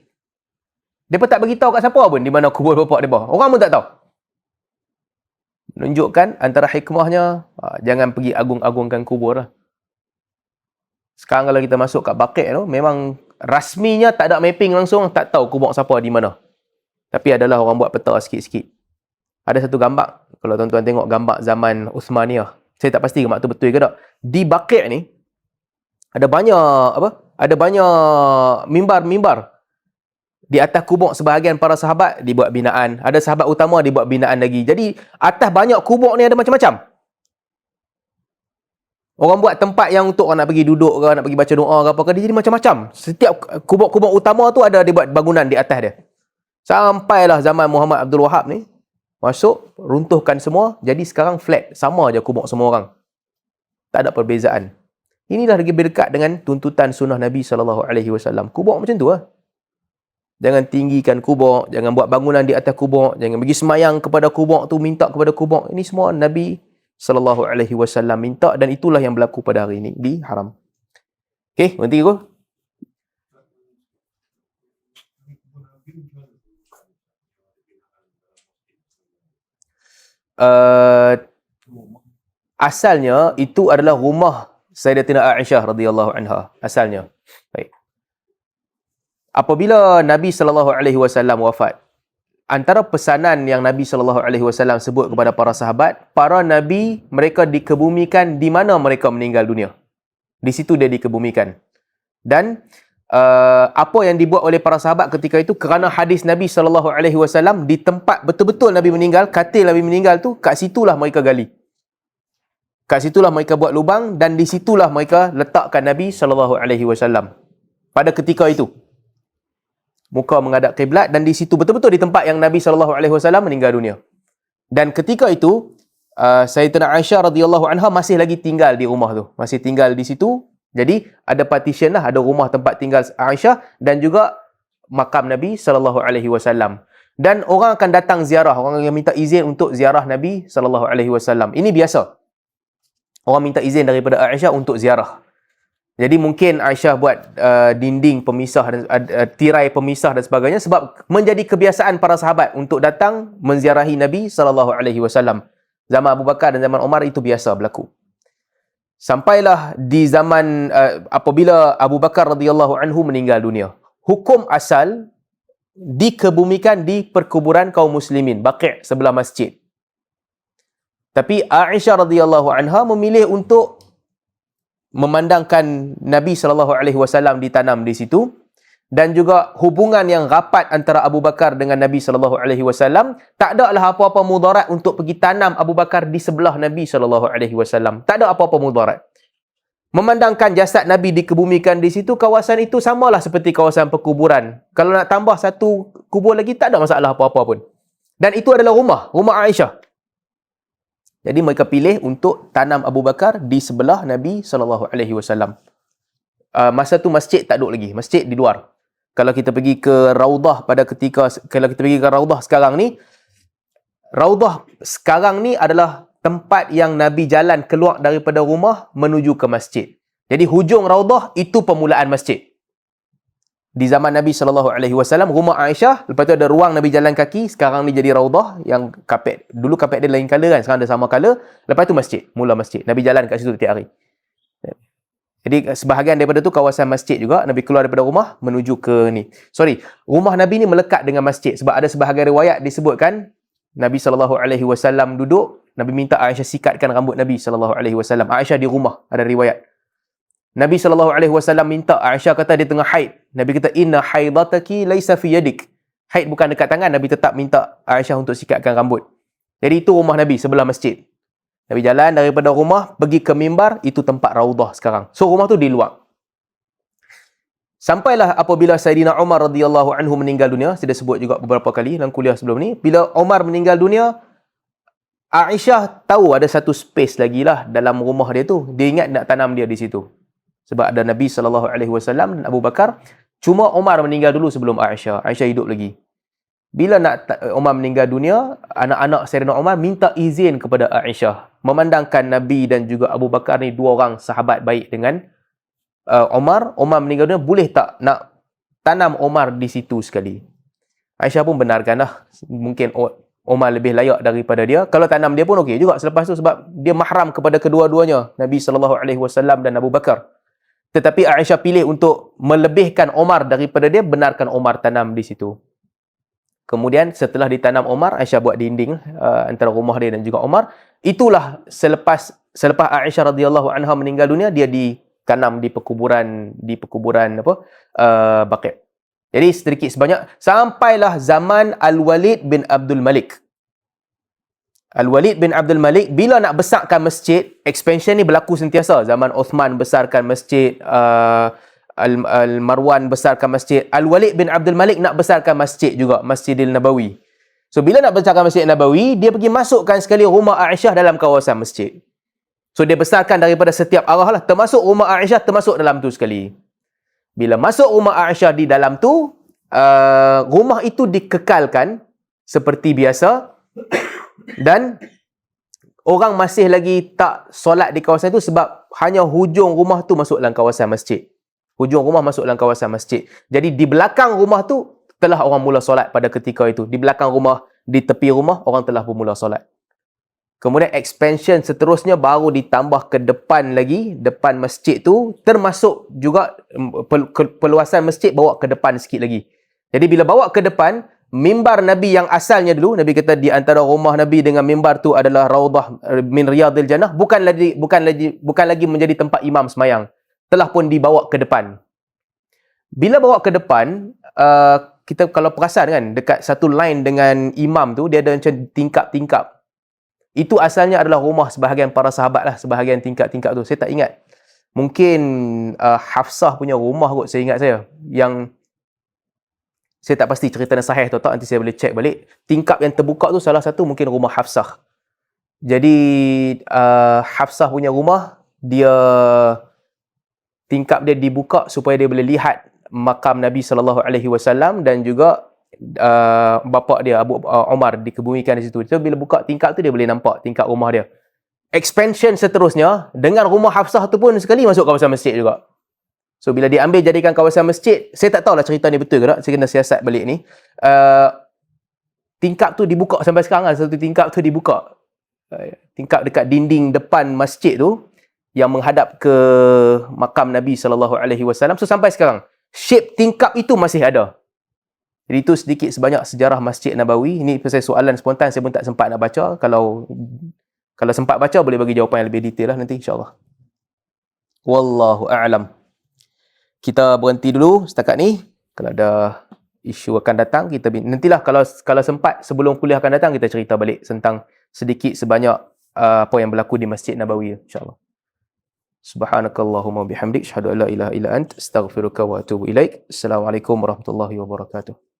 Mereka tak beritahu kat siapa pun di mana kubur bapak mereka. Orang pun tak tahu. Menunjukkan antara hikmahnya, jangan pergi agung-agungkan kubur lah. Sekarang kalau kita masuk kat Baqi' tu, memang rasminya tak ada mapping langsung, tak tahu kubur siapa di mana. Tapi adalah orang buat peta sikit-sikit. Ada satu gambar, kalau tuan-tuan tengok gambar zaman Uthmaniyah, saya tak pasti gambar tu betul ke tak. Di Baqi' ni ada banyak mimbar. Di atas kubur sebahagian para sahabat dibuat binaan, ada sahabat utama dibuat binaan lagi. Jadi atas banyak kubur ni ada macam-macam. Orang buat tempat yang untuk orang nak pergi duduk ke, nak pergi baca doa ke apa ke, dia jadi macam-macam. Setiap kubur-kubur utama tu ada dia buat bangunan di atas dia. Sampailah zaman Muhammad Abdul Wahab ni, Masuk, runtuhkan semua, jadi sekarang flat. Sama je kubur semua orang. Tak ada perbezaan. Inilah lagi berdekat dengan tuntutan sunnah Nabi SAW. Kubur macam tu lah. Jangan tinggikan kubur, jangan buat bangunan di atas kubur, jangan pergi semayang kepada kubur tu, minta kepada kubur. Ini semua Nabi SAW minta, dan itulah yang berlaku pada hari ini di haram. Okey, berhenti aku. Asalnya itu adalah rumah Sayyidatina Aisyah radhiyallahu anha. Asalnya. Baik. Apabila Nabi SAW wafat, antara pesanan yang Nabi SAW sebut kepada para sahabat, para Nabi mereka dikebumikan di mana mereka meninggal dunia. Di situ dia dikebumikan. Dan apa yang dibuat oleh para sahabat ketika itu, kerana hadis Nabi SAW, di tempat betul-betul Nabi meninggal, katil Nabi meninggal tu, kat situlah mereka gali. Kat situlah mereka buat lubang, dan di situlah mereka letakkan Nabi SAW. Pada ketika itu. Muka menghadap kiblat, dan di situ betul-betul di tempat yang Nabi SAW meninggal dunia. Dan ketika itu, Sayyidatina Aisyah radhiyallahu anha masih lagi tinggal di rumah tu. Masih tinggal di situ. Jadi, ada partition lah, ada rumah tempat tinggal Aisyah, dan juga makam Nabi SAW. Dan orang akan datang ziarah, orang yang minta izin untuk ziarah Nabi SAW. Ini biasa. Orang minta izin daripada Aisyah untuk ziarah. Jadi mungkin Aisyah buat dinding pemisah dan tirai pemisah dan sebagainya, sebab menjadi kebiasaan para sahabat untuk datang menziarahi Nabi SAW. Zaman Abu Bakar dan zaman Umar itu biasa berlaku. Sampailah di zaman apabila Abu Bakar radhiyallahu anhu meninggal dunia. Hukum asal dikebumikan di perkuburan kaum muslimin, Baqi' sebelah masjid. Tapi Aisyah radhiyallahu anha memilih untuk memandangkan Nabi SAW ditanam di situ, dan juga hubungan yang rapat antara Abu Bakar dengan Nabi SAW, tak ada lah apa-apa mudarat untuk pergi tanam Abu Bakar di sebelah Nabi SAW. Tak ada apa-apa mudarat. Memandangkan jasad Nabi dikebumikan di situ, kawasan itu samalah seperti kawasan perkuburan. Kalau nak tambah satu kubur lagi, tak ada masalah apa-apa pun. Dan itu adalah rumah Aisyah. Jadi mereka pilih untuk tanam Abu Bakar di sebelah Nabi SAW. Masa tu masjid tak duduk lagi. Masjid di luar. Kalau kita pergi ke Raudah sekarang ni, Raudah sekarang ni adalah tempat yang Nabi jalan keluar daripada rumah menuju ke masjid. Jadi hujung Raudah itu permulaan masjid. Di zaman Nabi SAW, rumah Aisyah, lepas tu ada ruang Nabi jalan kaki, sekarang ni jadi Raudah, yang kapet. Dulu kapet dia lain colour kan, sekarang dia sama colour. Lepas tu masjid, mula masjid. Nabi jalan kat situ setiap hari. Jadi sebahagian daripada tu kawasan masjid juga, Nabi keluar daripada rumah menuju ke ni. Rumah Nabi ni melekat dengan masjid, sebab ada sebahagian riwayat disebutkan, Nabi SAW duduk, Nabi minta Aisyah sikatkan rambut Nabi SAW. Aisyah di rumah, ada riwayat. Nabi SAW minta, Aisyah kata dia tengah haid. Nabi kata, inna haidataki laysa fi yadik. Haid bukan dekat tangan, Nabi tetap minta Aisyah untuk sikatkan rambut. Jadi itu rumah Nabi sebelah masjid. Nabi jalan daripada rumah, pergi ke mimbar, itu tempat Raudah sekarang. So rumah tu di luar. Sampailah apabila Sayyidina Umar radhiyallahu anhu meninggal dunia, saya dah sebut juga beberapa kali dalam kuliah sebelum ni. Bila Umar meninggal dunia, Aisyah tahu ada satu space lagi lah dalam rumah dia tu. Dia ingat nak tanam dia di situ. Sebab ada Nabi SAW dan Abu Bakar. Cuma Umar meninggal dulu sebelum Aisyah. Aisyah hidup lagi. Bila Umar meninggal dunia, anak-anak Sayyidina Umar minta izin kepada Aisyah. Memandangkan Nabi dan juga Abu Bakar ni dua orang sahabat baik dengan Umar. Umar meninggal dunia, boleh tak nak tanam Umar di situ sekali? Aisyah pun benarkanlah. Mungkin Umar lebih layak daripada dia. Kalau tanam dia pun okey juga selepas tu, sebab dia mahram kepada kedua-duanya, Nabi SAW dan Abu Bakar. Tetapi Aisyah pilih untuk melebihkan Umar daripada dia, benarkan Umar tanam di situ. Kemudian setelah ditanam Umar, Aisyah buat dinding antara rumah dia dan juga Umar. Itulah selepas Aisyah radhiyallahu anha meninggal dunia, dia ditanam di perkuburan Baqi'. Jadi sedikit sebanyak sampailah zaman Al-Walid bin Abdul Malik. Al-Walid bin Abdul Malik bila nak besarkan masjid, expansion ni berlaku sentiasa. Zaman Uthman besarkan masjid, Al-Marwan besarkan masjid. Al-Walid bin Abdul Malik nak besarkan masjid juga, Masjidil Nabawi. So bila nak besarkan Masjid Nabawi, dia pergi masukkan sekali rumah Aisyah dalam kawasan masjid. So dia besarkan daripada setiap arah lah, termasuk rumah Aisyah termasuk dalam tu sekali. Bila masuk rumah Aisyah di dalam tu, rumah itu dikekalkan seperti biasa dan orang masih lagi tak solat di kawasan itu sebab hanya hujung rumah tu masuk dalam kawasan masjid. Hujung rumah masuk dalam kawasan masjid. Jadi di belakang rumah tu telah orang mula solat pada ketika itu. Di belakang rumah, di tepi rumah, orang telah bermula solat. Kemudian expansion seterusnya baru ditambah ke depan lagi, depan masjid tu, termasuk juga perluasan masjid bawa ke depan sikit lagi. Jadi bila bawa ke depan, mimbar Nabi yang asalnya dulu, Nabi kata di antara rumah Nabi dengan mimbar tu adalah Raudah min Riyadil Jannah, bukan lagi menjadi tempat imam semayang. Telah pun dibawa ke depan. Bila bawa ke depan, kita kalau perasan kan, dekat satu line dengan imam tu, dia ada macam tingkap-tingkap. Itu asalnya adalah rumah sebahagian para sahabat lah, sebahagian tingkap-tingkap tu. Saya tak ingat. Mungkin Hafsah punya rumah kot, saya ingat saya. Yang saya tak pasti cerita yang sahih atau tak, nanti saya boleh check balik. Tingkap yang terbuka tu salah satu mungkin rumah Hafsah. Jadi Hafsah punya rumah, dia tingkap dia dibuka supaya dia boleh lihat makam Nabi SAW dan juga bapa dia Abu Umar dikebumikan di situ. So bila buka tingkap tu dia boleh nampak tingkap rumah dia. Expansion seterusnya dengan rumah Hafsah tu pun sekali masuk kawasan masjid juga. So bila diambil jadikan kawasan masjid, saya tak tahulah cerita ni betul ke tak, saya kena siasat balik ni. Tingkap tu dibuka sampai sekarang, satu tingkap tu dibuka. Tingkap dekat dinding depan masjid tu yang menghadap ke makam Nabi SAW. So sampai sekarang shape tingkap itu masih ada. Jadi itu sedikit sebanyak sejarah Masjid Nabawi. Ini pasal soalan spontan, saya pun tak sempat nak baca. Kalau sempat baca boleh bagi jawapan yang lebih detail lah nanti insya-Allah. Wallahu a'lam. Kita berhenti dulu setakat ni. Kalau ada isu akan datang, kita nantilah kalau sempat sebelum kuliah akan datang kita cerita balik tentang sedikit sebanyak apa yang berlaku di Masjid Nabawi insya-Allah. Subhanakallahumma bihamdik, asyhadu an la ilaha illa ant, astaghfiruka wa atubu ilaik. Assalamualaikum warahmatullahi wabarakatuh.